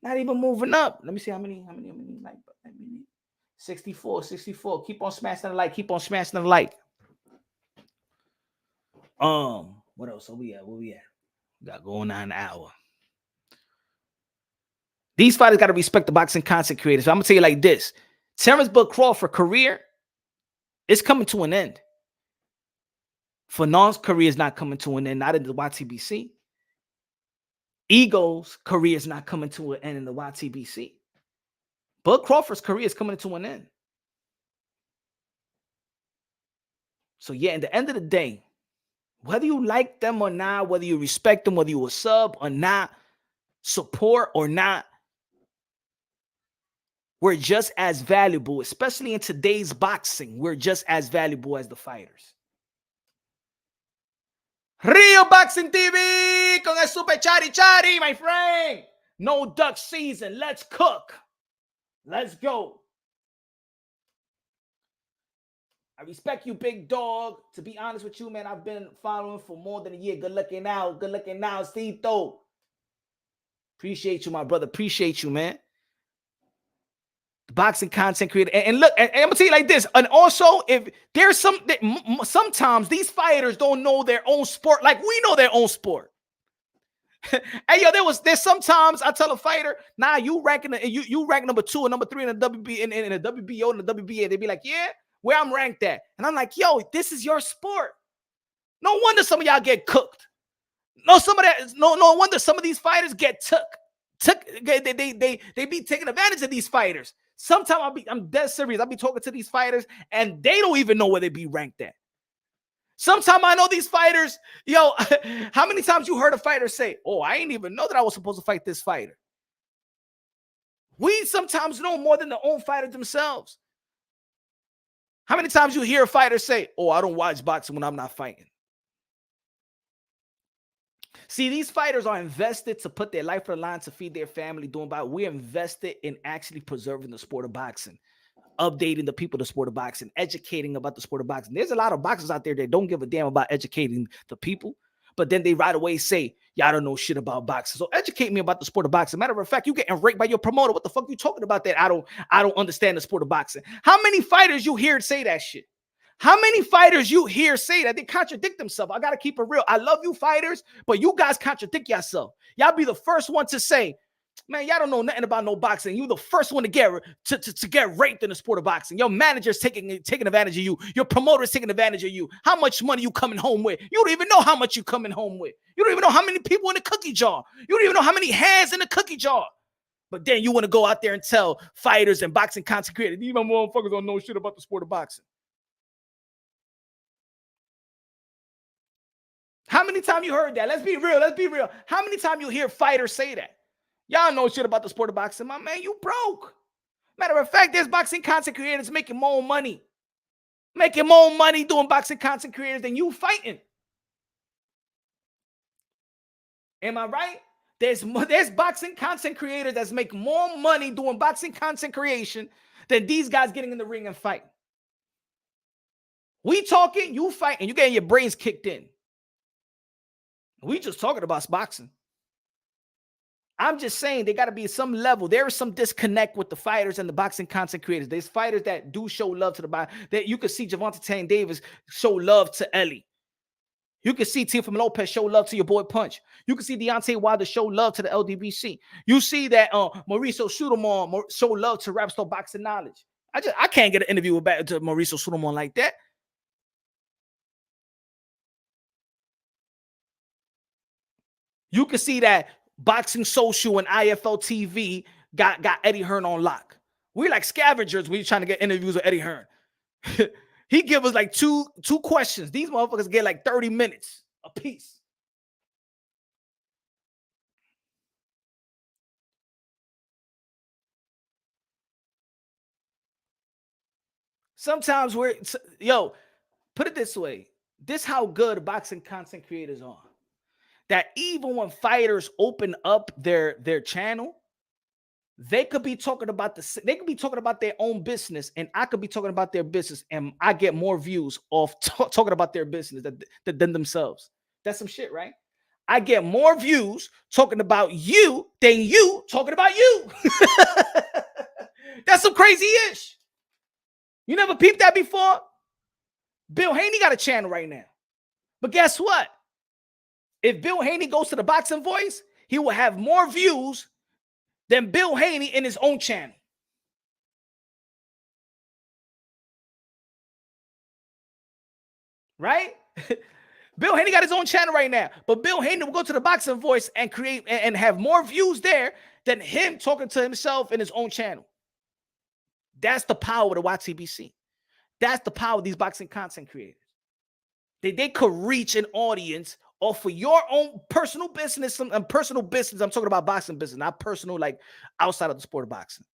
Not even moving up. Let me see how many like 64. Keep on smashing the like. Keep on smashing the like. What else? Where we at? We got going on an hour. These fighters got to respect the boxing content creators. So I'm gonna tell you like this: Terence Crawford career is coming to an end. Fanon's career is not coming to an end, not in the YTBC. Ego's career is not coming to an end in the YTBC. Bud Crawford's career is coming to an end. So yeah, at the end of the day, whether you like them or not, whether you respect them, whether you a sub or not, support or not, we're just as valuable, especially in today's boxing. We're just as valuable as the fighters. Rio Boxing TV con el super chari, my friend. No duck season. Let's cook. Let's go. I respect you, big dog. To be honest with you, man, I've been following for more than a year. Good looking out. Good looking out, Cito. Appreciate you, my brother. Appreciate you, man. The boxing content creator. And look, and I'm going to tell you like this. And also, if there's sometimes these fighters don't know their own sport like we know their own sport. Hey, yo, there's sometimes I tell a fighter, nah, you rank number 2 and number 3 in the WB in the WBO and the WBA. They be like, yeah, where I'm ranked at. And I'm like, yo, this is your sport. No wonder some of y'all get cooked. No wonder some of these fighters get they be taking advantage of these fighters. Sometimes I'm dead serious. I'll be talking to these fighters and they don't even know where they be ranked at. Sometimes I know these fighters, yo, how many times you heard a fighter say, oh, I didn't even know that I was supposed to fight this fighter. We sometimes know more than the own fighter themselves. How many times you hear a fighter say, oh, I don't watch boxing when I'm not fighting? See, these fighters are invested to put their life on the line to feed their family. We're invested in actually preserving the sport of boxing, updating the people the sport of boxing, educating about the sport of boxing. There's a lot of boxers out there that don't give a damn about educating the people, but then they right away say, y'all don't know shit about boxing. So educate me about the sport of boxing. Matter of fact, you getting raped by your promoter. What the fuck you talking about that? I don't understand the sport of boxing. How many fighters you hear say that shit? How many fighters you hear say that they contradict themselves? I gotta keep it real. I love you fighters, but you guys contradict yourself. Y'all be the first one to say, man, y'all don't know nothing about no boxing. You the first one to get raped in the sport of boxing. Your manager's taking advantage of you. Your promoter's taking advantage of you. How much money you coming home with? You don't even know how much you coming home with. You don't even know how many people in the cookie jar. You don't even know how many hands in the cookie jar. But then you want to go out there and tell fighters and boxing content creators, these motherfuckers don't know shit about the sport of boxing. How many times you heard that? Let's be real. Let's be real. How many times you hear fighters say that? Y'all know shit about the sport of boxing. My man, you broke. Matter of fact, there's boxing content creators making more money. Making more money doing boxing content creators than you fighting. Am I right? There's boxing content creators that's make more money doing boxing content creation than these guys getting in the ring and fighting. We talking, you fighting, you getting your brains kicked in. We just talking about boxing. I'm just saying there got to be some level. There is some disconnect with the fighters and the boxing content creators. There's fighters that do show love to the body. That you could see Gervonta Tank Davis show love to Ellie. You can see Teofimo Lopez show love to your boy Punch. You can see Deontay Wilder show love to the LDBC. You see that Mauricio Sudamon show love to Rapstar Boxing Knowledge. I can't get an interview with Mauricio Sudamon like that. You can see that Boxing Social and IFL TV got Eddie Hearn on lock. We like scavengers. We trying to get interviews with Eddie Hearn. He give us like two questions. These motherfuckers get like 30 minutes a piece. Sometimes put it this way. This how good boxing content creators are. That even when fighters open up their channel, they could be talking about their own business, and I could be talking about their business, and I get more views off talking about their business than themselves. That's some shit, right? I get more views talking about you than you talking about you. That's some crazy ish. You never peeped that before? Bill Haney got a channel right now. But guess what? If Bill Haney goes to the Boxing Voice, he will have more views than Bill Haney in his own channel. Right? Bill Haney got his own channel right now. But Bill Haney will go to the Boxing Voice and create and have more views there than him talking to himself in his own channel. That's the power of the YTBC. That's the power of these boxing content creators. They could reach an audience off for your own personal business and personal business. I'm talking about boxing business, not personal, like outside of the sport of boxing.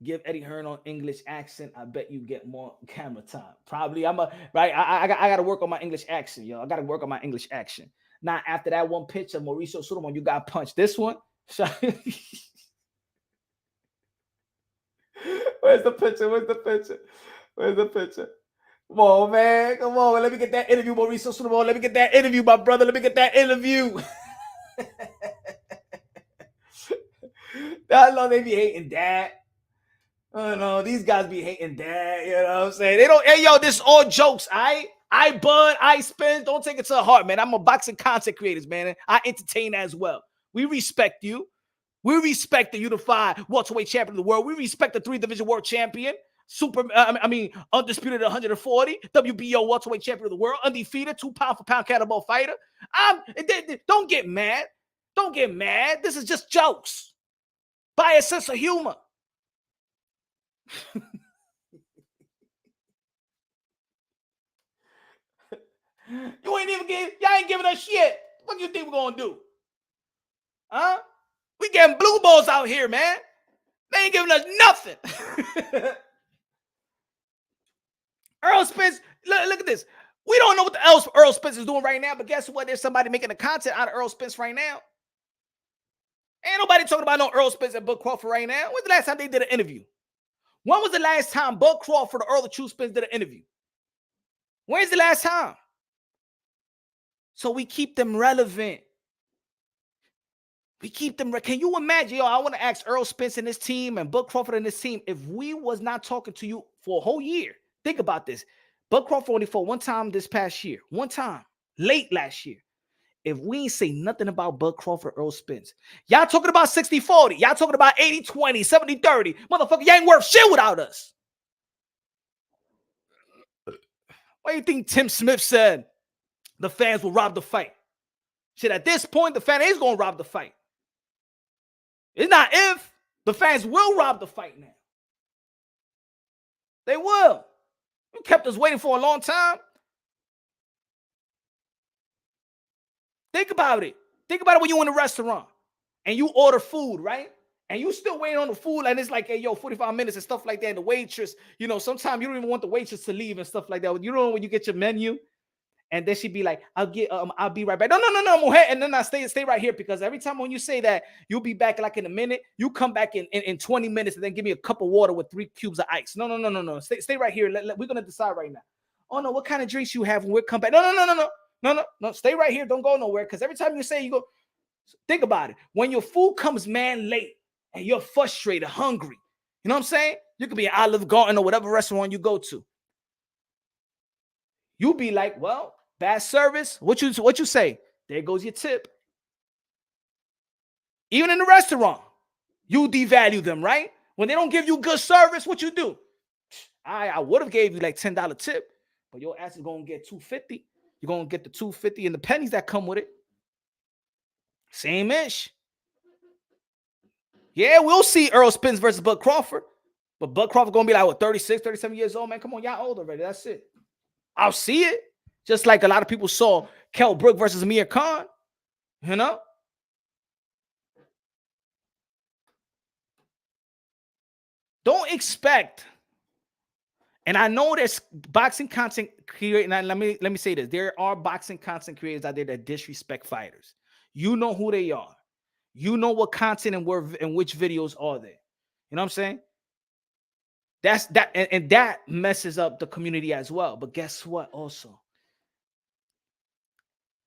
Give Eddie Hearn on English accent. I bet you get more camera time. Probably. I got to work on my English accent, yo. I got to work on my English accent. Now, after that one picture, Mauricio Sudamon, you got punched. This one. Where's the picture? Where's the picture? Where's the picture? Come on, man. Come on. Let me get that interview, Mauricio Sudamon. Let me get that interview, my brother. Let me get that interview. I know they be hating that. Oh no, these guys be hating that. You know what I'm saying? They don't. Hey, yo, this is all jokes. I bud, I spin. Don't take it to the heart, man. I'm a boxing content creator, man. I entertain as well. We respect you. We respect the unified welterweight champion of the world. We respect the 3-division world champion, undisputed 140, WBO welterweight champion of the world, undefeated 2 pound for pound cannibal fighter. Don't get mad. Don't get mad. This is just jokes. By a sense of humor. Y'all ain't giving us shit. What do you think we're gonna do? Huh? We getting blue balls out here, man. They ain't giving us nothing. Earl Spence, look at this. We don't know what the Earl Spence is doing right now, but guess what? There's somebody making the content out of Earl Spence right now. Ain't nobody talking about no Earl Spence and Bud Crawford right now. When's the last time they did an interview? When was the last time Bud Crawford or Earl the True Spence did an interview? When's the last time? So we keep them relevant. We keep them. Can you imagine? Yo, I want to ask Earl Spence and his team and Bud Crawford and his team, if we was not talking to you for a whole year, think about this. Bud Crawford only fought one time this past year, one time, late last year. If we ain't say nothing about Bud Crawford, Earl Spence, y'all talking about 60-40, y'all talking about 80-20, 70-30. Motherfucker, you ain't worth shit without us. Why do you think Tim Smith said the fans will rob the fight? Shit, at this point, the fan is going to rob the fight. It's not if. The fans will rob the fight now. They will. You kept us waiting for a long time. Think about it. Think about it when you're in a restaurant and you order food, right? And you still waiting on the food, and it's like, hey, yo, 45 minutes and stuff like that. And the waitress, you know, sometimes you don't even want the waitress to leave and stuff like that. You know, when you get your menu, and then she'd be like, I'll be right back. No, mujer. And then I stay right here, because every time when you say that, you'll be back like in a minute. You come back in 20 minutes and then give me a cup of water with 3 cubes of ice. No. Stay right here. We're going to decide right now. Oh, no, what kind of drinks you have when we come back? No. Stay right here. Don't go nowhere, because every time you say, you go. Think about it. When your food comes man late and you're frustrated, hungry, you know what I'm saying? You could be at Olive Garden or whatever restaurant you go to. You be like, well, bad service. What you say? There goes your tip. Even in the restaurant, you devalue them, right? When they don't give you good service, what you do? I would have gave you like $10 tip, but your ass is gonna get $2.50. You're gonna get the $2.50 and the pennies that come with it. Same ish. Yeah, we'll see Earl Spence versus Bud Crawford, but Bud Crawford gonna be like, what, 36, 37 years old, man? Come on, y'all old already. That's it. I'll see it. Just like a lot of people saw Kell Brook versus Amir Khan, you know? Don't expect. And I know there's boxing content creators. Let me say this. There are boxing content creators out there that disrespect fighters. You know who they are. You know what content and where and which videos are there. You know what I'm saying? That's that, and that messes up the community as well. But guess what? Also,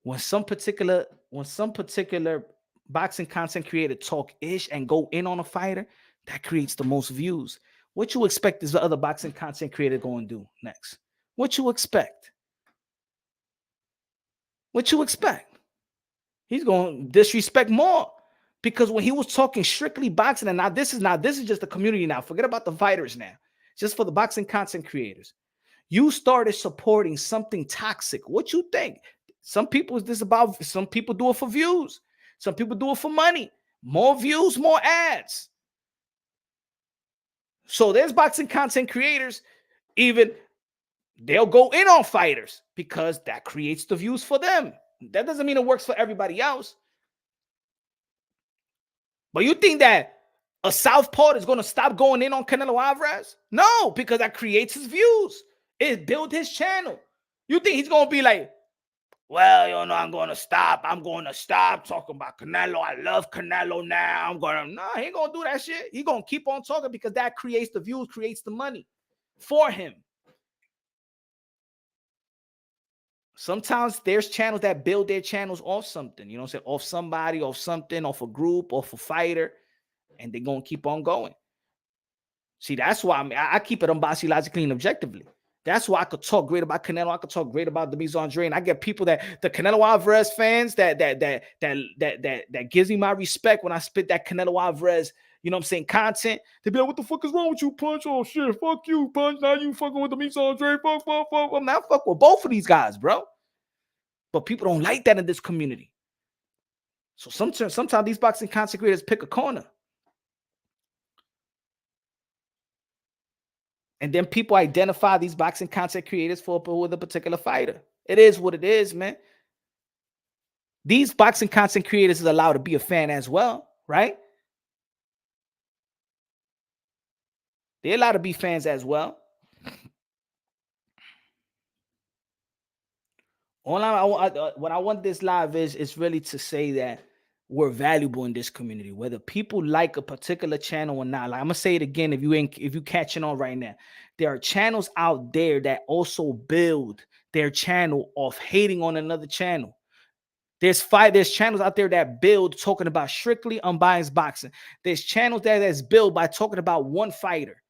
when some particular boxing content creator talk ish and go in on a fighter, that creates the most views. What you expect is the other boxing content creator going to do next? What you expect? What you expect? He's going to disrespect more, because when he was talking strictly boxing, and now this is just the community now. Forget about the fighters now. Just for the boxing content creators. You started supporting something toxic. What you think? Some people do it for views. Some people do it for money. More views, more ads. So there's boxing content creators, even they'll go in on fighters because that creates the views for them. That doesn't mean it works for everybody else. But you think that a southpaw is going to stop going in on Canelo Alvarez? No, because that creates his views. It built his channel. You think he's going to be like, well, you know, I'm going to stop talking about Canelo. I love Canelo now. No, he ain't going to do that shit. He's going to keep on talking, because that creates the views, creates the money for him. Sometimes there's channels that build their channels off something, you know what I'm saying? Off somebody, off something, off a group, off a fighter, and they're going to keep on going. See, that's why I keep it unbiased, logically, and objectively. That's why I could talk great about Canelo. I could talk great about Demetrius Andre, and I get people the Canelo Alvarez fans that gives me my respect when I spit that Canelo Alvarez, you know what I'm saying, content. They be like, what the fuck is wrong with you, Punch? Oh shit, fuck you, Punch. Now you fucking with Demetrius Andre. Fuck. I'm not fuck with both of these guys, bro. But people don't like that in this community. So sometimes these boxing content creators pick a corner. And then people identify these boxing content creators with a particular fighter. It is what it is, man. These boxing content creators is allowed to be a fan as well, right? They're allowed to be fans as well. What I want this live is really to say that we're valuable in this community, whether people like a particular channel or not. Like, I'm gonna say it again, if you catching on right now, there are channels out there that also build their channel off hating on another channel. There's channels out there that build talking about strictly unbiased boxing. There's channels that's built by talking about one fighter,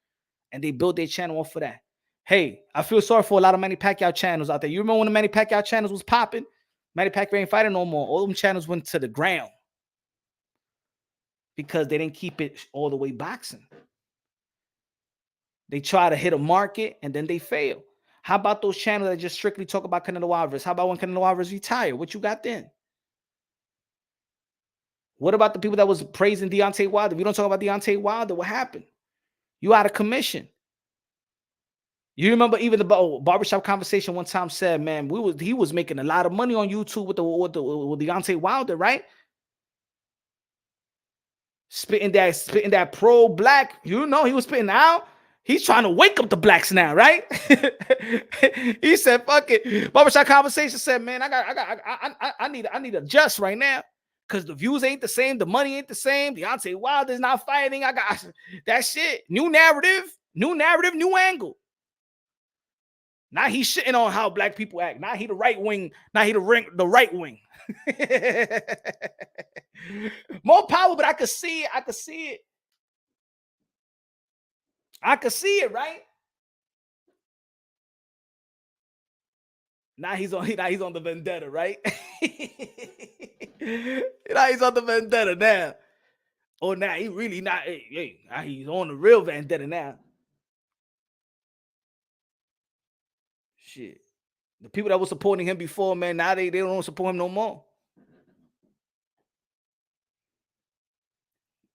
and they build their channel off of that. Hey, I feel sorry for a lot of Manny Pacquiao channels out there. You remember when the Manny Pacquiao channels was popping? Manny Pacquiao ain't fighting no more. All them channels went to the ground because they didn't keep it all the way boxing. They try to hit a market and then they fail. How about those channels that just strictly talk about Canelo Alvarez? How about when Canelo Alvarez retired? What you got then? What about the people that was praising Deontay Wilder? If you don't talk about Deontay Wilder, what happened? You out of commission. You remember even the barbershop conversation one time said, man, he was making a lot of money on YouTube with Deontay Wilder, right? Spitting that pro-black, you know, he was spitting out. He's trying to wake up the blacks now, right? He said, fuck it. Barbershop conversation said, man, I need to adjust right now. Because the views ain't the same, the money ain't the same. Deontay Wilder's not fighting. I got that shit. New narrative, new angle. Now he's shitting on how black people act. Now he the right wing. Now he the right wing. More power, but I could see it. I could see it, right? Now he's on the vendetta, right? Now he's on the vendetta now. Oh, now he really not. Hey, now he's on the real vendetta now. Shit. The people that were supporting him before, man, now they don't support him no more.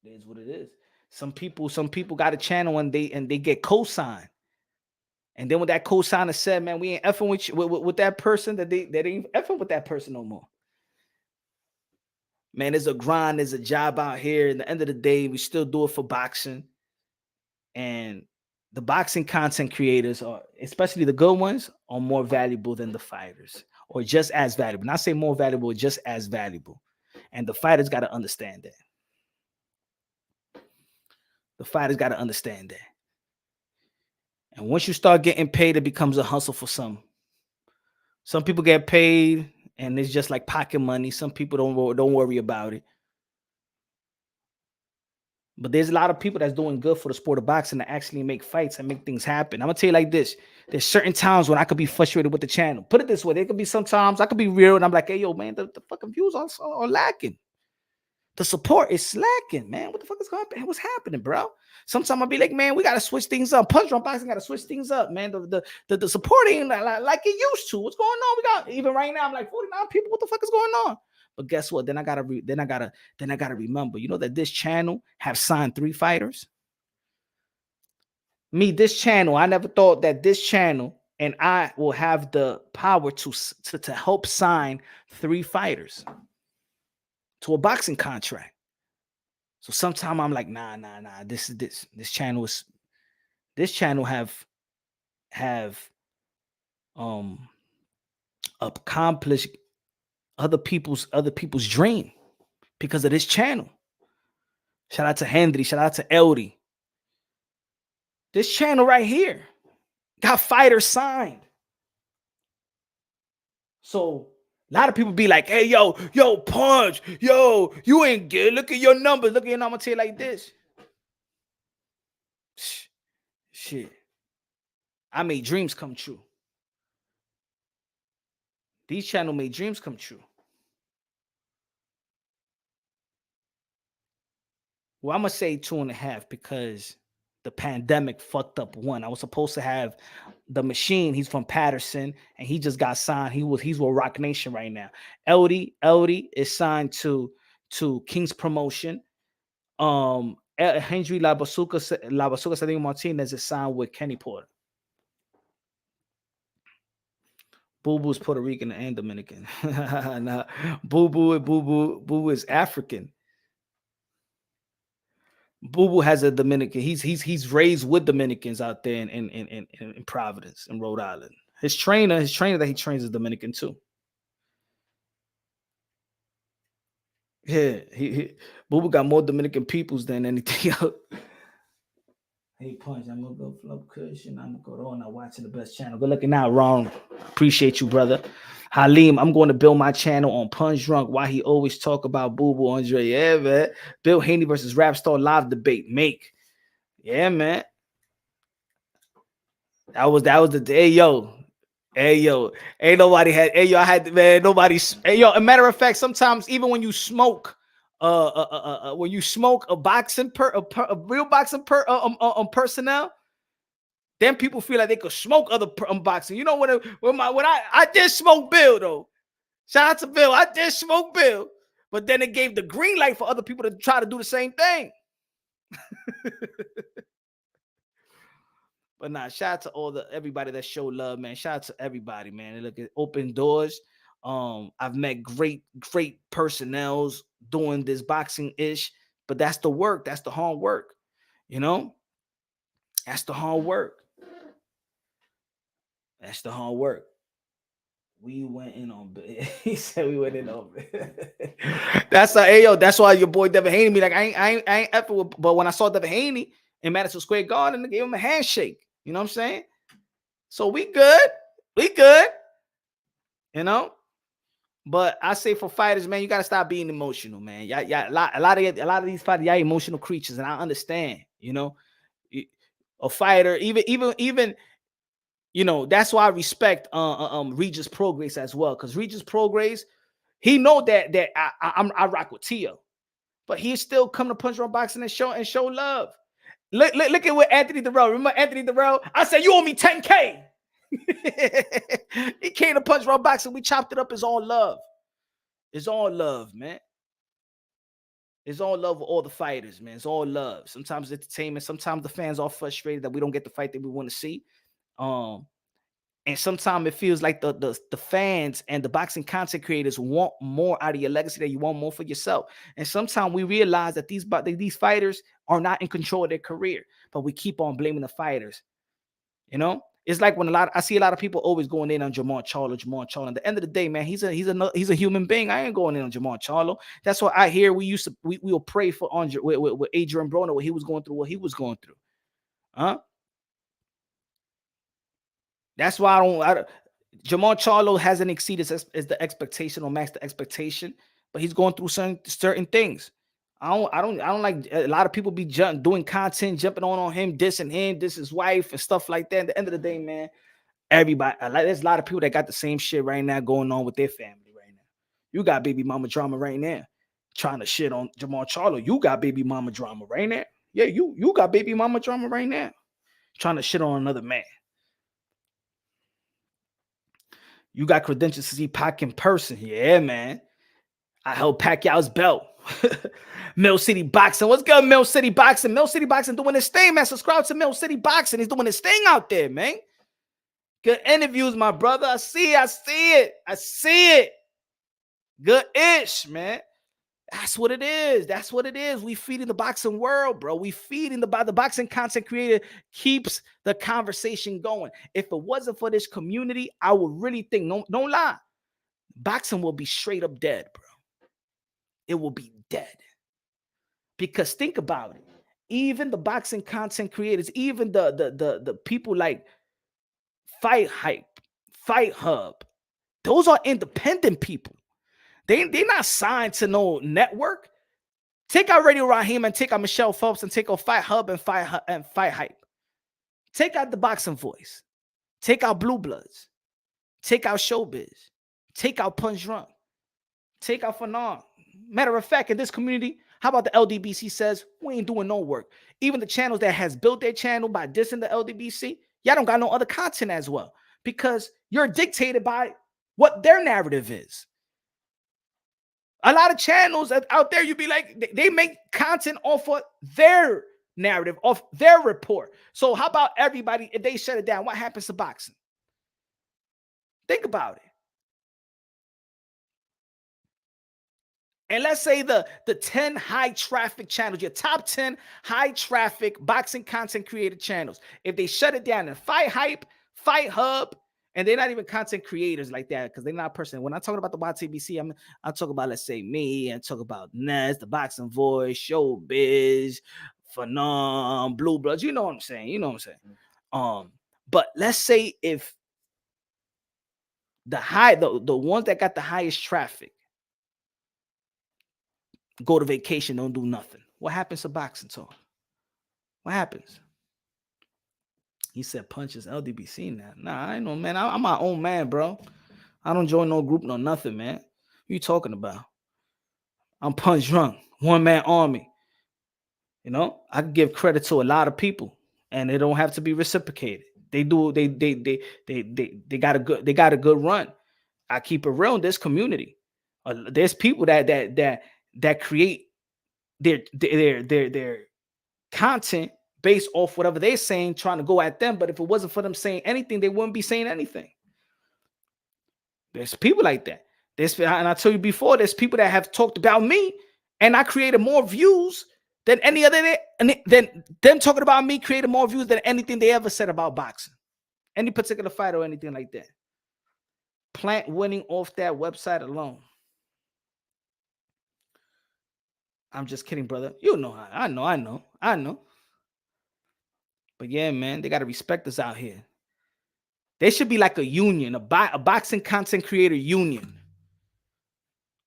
It is what it is. Some people got a channel and they get co-signed. And then when that co-signer said, man, we ain't effing with that person, that they ain't effing with that person no more. Man, there's a grind, there's a job out here. At the end of the day, we still do it for boxing. And the boxing content creators, are, especially the good ones, are more valuable than the fighters, or just as valuable. Not say more valuable, just as valuable. And the fighters got to understand that. The fighters got to understand that. And once you start getting paid, it becomes a hustle for some. Some people get paid and it's just like pocket money. Some people don't worry about it. But there's a lot of people that's doing good for the sport of boxing to actually make fights and make things happen. I'm going to tell you like this. There's certain times when I could be frustrated with the channel. Put it this way. There could be sometimes I could be real and I'm like, hey, yo, man, the fucking views are lacking. The support is slacking, man. What the fuck is going on? What's happening, bro? Sometimes I'll be like, man, we got to switch things up. Punch Drunk Boxing got to switch things up, man. The support ain't like it used to. What's going on? We got, even right now, I'm like 49 people. What the fuck is going on? But guess what? Then I gotta remember, you know, that this channel have signed 3 fighters. Me, this channel, I never thought that this channel and I will have the power to help sign 3 fighters to a boxing contract. So sometimes I'm like, nah. This channel have accomplished other people's dream because of this channel. Shout out to Henry, shout out to Eldy. This channel right here got fighters signed. So a lot of people be like, hey, yo, Punch, yo, you ain't good. Look at your numbers. Look at your number. I'm gonna tell you like this. Shit. I made dreams come true. These channels made dreams come true. Well, I'm gonna say 2.5 because the pandemic fucked up one. I was supposed to have the Machine. He's from Patterson, and he just got signed. He's with Rock Nation right now. Eldy is signed to King's Promotion. Henry La Bazooka Cedric Martinez is signed with Kenny Porter. Boo Boo's Puerto Rican and Dominican. Nah, Boo Boo is African. Boo Boo has a Dominican. He's raised with Dominicans out there in Providence, in Rhode Island. His trainer that he trains is Dominican too. Yeah, Boo Boo got more Dominican peoples than anything else. Hey, Punch, I'm gonna go flip cushion. I'm gonna go on. I'm watching the best channel. Good looking out, Ron. Appreciate you, brother. Halim, I'm going to build my channel on Punch Drunk. Why he always talk about Boo Boo Andre? Yeah, man. Bill Haney versus Rap Star live debate. Make. Yeah, man. That was the day, yo. Hey yo, ain't nobody had. Hey yo, I had man. Nobody's. Hey yo, a matter of fact, sometimes even when you smoke, when you smoke a boxing a real boxing personnel, then people feel like they could smoke other boxing. You know when I did smoke Bill though. Shout out to Bill. I did smoke Bill, but then it gave the green light for other people to try to do the same thing. But nah, shout out to everybody that showed love, man. Shout out to everybody, man. And look at open doors. I've met great personnels doing this boxing ish, but that's the work. That's the hard work. You know, that's the hard work. That's the hard work. We went in on. He said we went in on. That's that's why your boy Devin Haney me like I ain't effing with. But when I saw Devin Haney in Madison Square Garden, I gave him a handshake. You know what I'm saying? So we good. You know. But I say for fighters, man, you gotta stop being emotional, man. Yeah, a lot of these fighters, y'all emotional creatures, and I understand. You know, a fighter, even. You know, that's why I respect Regis Prograis as well, because Regis Prograis, he know that I rock with Tio, but he still come to Punch Drunk Boxing and show love. Look at what Anthony Darrell. Remember Anthony Darrell? I said you owe me 10K. He came to Punch Drunk Boxing. We chopped it up. It's all love. It's all love, man. It's all love with all the fighters, man. It's all love. Sometimes it's entertainment. Sometimes the fans are frustrated that we don't get the fight that we want to see. And sometimes it feels like the fans and the boxing content creators want more out of your legacy, that you want more for yourself. And sometimes we realize that these fighters are not in control of their career, but we keep on blaming the fighters. You know, it's like when I see a lot of people always going in on Jamal Charlo. At the end of the day, man, he's a human being. I ain't going in on Jamal Charlo. That's why I hear we will pray for Andre with Adrian Broner, what he was going through, huh? That's why Jamal Charlo hasn't exceeded the expectation or maxed the expectation, but he's going through certain things. I don't like a lot of people be doing content, jumping on him, dissing him, diss his wife and stuff like that. At the end of the day, man, everybody, there's a lot of people that got the same shit right now going on with their family right now. You got baby mama drama right now, trying to shit on Jamal Charlo. You got baby mama drama right now. Yeah, you got baby mama drama right now, trying to shit on another man. You got credentials to see Pac in person. Yeah, man. I held Pacquiao's belt. Mill City Boxing. What's good, Mill City Boxing? Mill City Boxing doing his thing, man. Subscribe to Mill City Boxing. He's doing his thing out there, man. Good interviews, my brother. I see it. Good-ish, man. That's what it is. We feeding the boxing world, bro. We feeding the boxing content creator keeps the conversation going. If it wasn't for this community, I would really think, don't lie, boxing will be straight up dead, bro. It will be dead. Because think about it. Even the boxing content creators, even the people like Fight Hype, Fight Hub, those are independent people. They're not signed to no network. Take out Radio Raheem and take out Michelle Phelps and take out Fight Hub and Fight Hype. Take out the Boxing Voice. Take out Blue Bloods. Take out Showbiz. Take out Punch Drunk. Take out Fanon. Matter of fact, in this community, how about the LDBC says we ain't doing no work? Even the channels that has built their channel by dissing the LDBC, y'all don't got no other content as well, because you're dictated by what their narrative is. A lot of channels out there, you be like, they make content off of their narrative, off their report. So how about everybody, if they shut it down, what happens to boxing? Think about it. And let's say the 10 high traffic channels, your top 10 high traffic boxing content creator channels, if they shut it down, and Fight Hype, Fight Hub, and they're not even content creators like that, because they're not person. When I'm talking about the YTBC, I'm talking about, let's say, me, and talk about Ness, the Boxing Voice, Showbiz, Phenom, Blue Bloods. You know what I'm saying? But let's say if the ones that got the highest traffic go to vacation, don't do nothing. What happens to boxing talk? What happens? He said punches LDBC now. Nah, I ain't no man. I'm my own man, bro. I don't join no group, no nothing, man. What you talking about? I'm punch drunk, one man army. You know, I can give credit to a lot of people, and it don't have to be reciprocated. They do. They got a good run. I keep it real in this community. There's people that create their content based off whatever they're saying, trying to go at them. But if it wasn't for them saying anything, they wouldn't be saying anything. There's people like that. And I told you before, there's people that have talked about me, and I created more views than any other day, and then them talking about me created more views than anything they ever said about boxing, any particular fight or anything like that. Plant winning off that website alone. I'm just kidding, brother. You know, I know. But yeah, man, they got to respect us out here. There should be like a union, a boxing content creator union.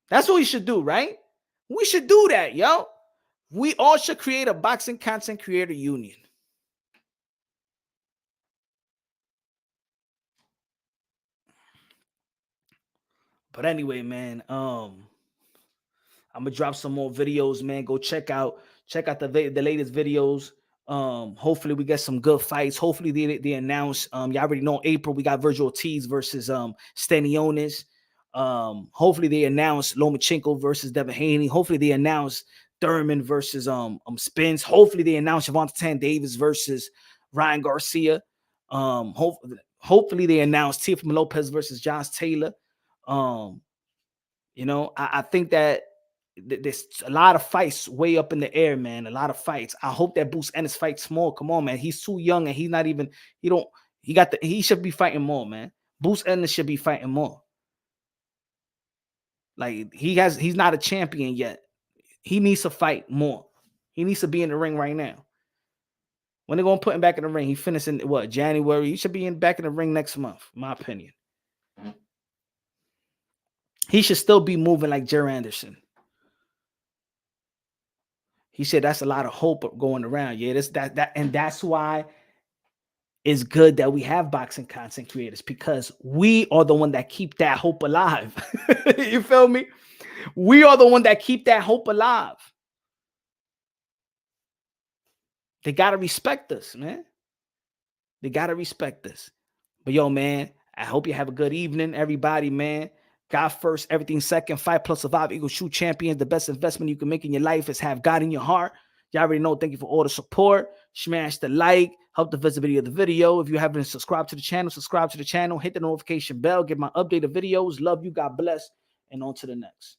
That's what we should do, right? We should do that, yo. We all should create a boxing content creator union. But anyway, man, I'm gonna drop some more videos, man. Go check out the latest videos. Hopefully we get some good fights. Hopefully they announce. You already know April we got Virgil Ortiz versus Stanionis. Hopefully they announce Lomachenko versus Devin Haney. Hopefully they announce Thurman versus Spence. Hopefully they announce Javante Tan Davis versus Ryan Garcia. Hopefully they announce Teofimo Lopez versus Josh Taylor. You know, I think that there's a lot of fights way up in the air, man. A lot of fights. I hope that Boots Ennis fights more. Come on, man. He's too young and he's not even, he should be fighting more, man. Boots Ennis should be fighting more. Like he's not a champion yet. He needs to fight more. He needs to be in the ring right now. When they're gonna put him back in the ring, he finished in what, January? He should be back in the ring next month, in my opinion. He should still be moving like Jerry Anderson. He said that's a lot of hope going around. Yeah, and that's why it's good that we have boxing content creators, because we are the one that keep that hope alive. You feel me? We are the one that keep that hope alive. They gotta respect us, man. They gotta respect us. But yo, man, I hope you have a good evening, everybody, man. God first, everything second. Fight plus survive equals true champions. The best investment you can make in your life is have God in your heart. Y'all already know. Thank you for all the support. Smash the like. Help the visibility of the video. If you haven't subscribed to the channel, subscribe to the channel. Hit the notification bell. Get my updated videos. Love you. God bless. And on to the next.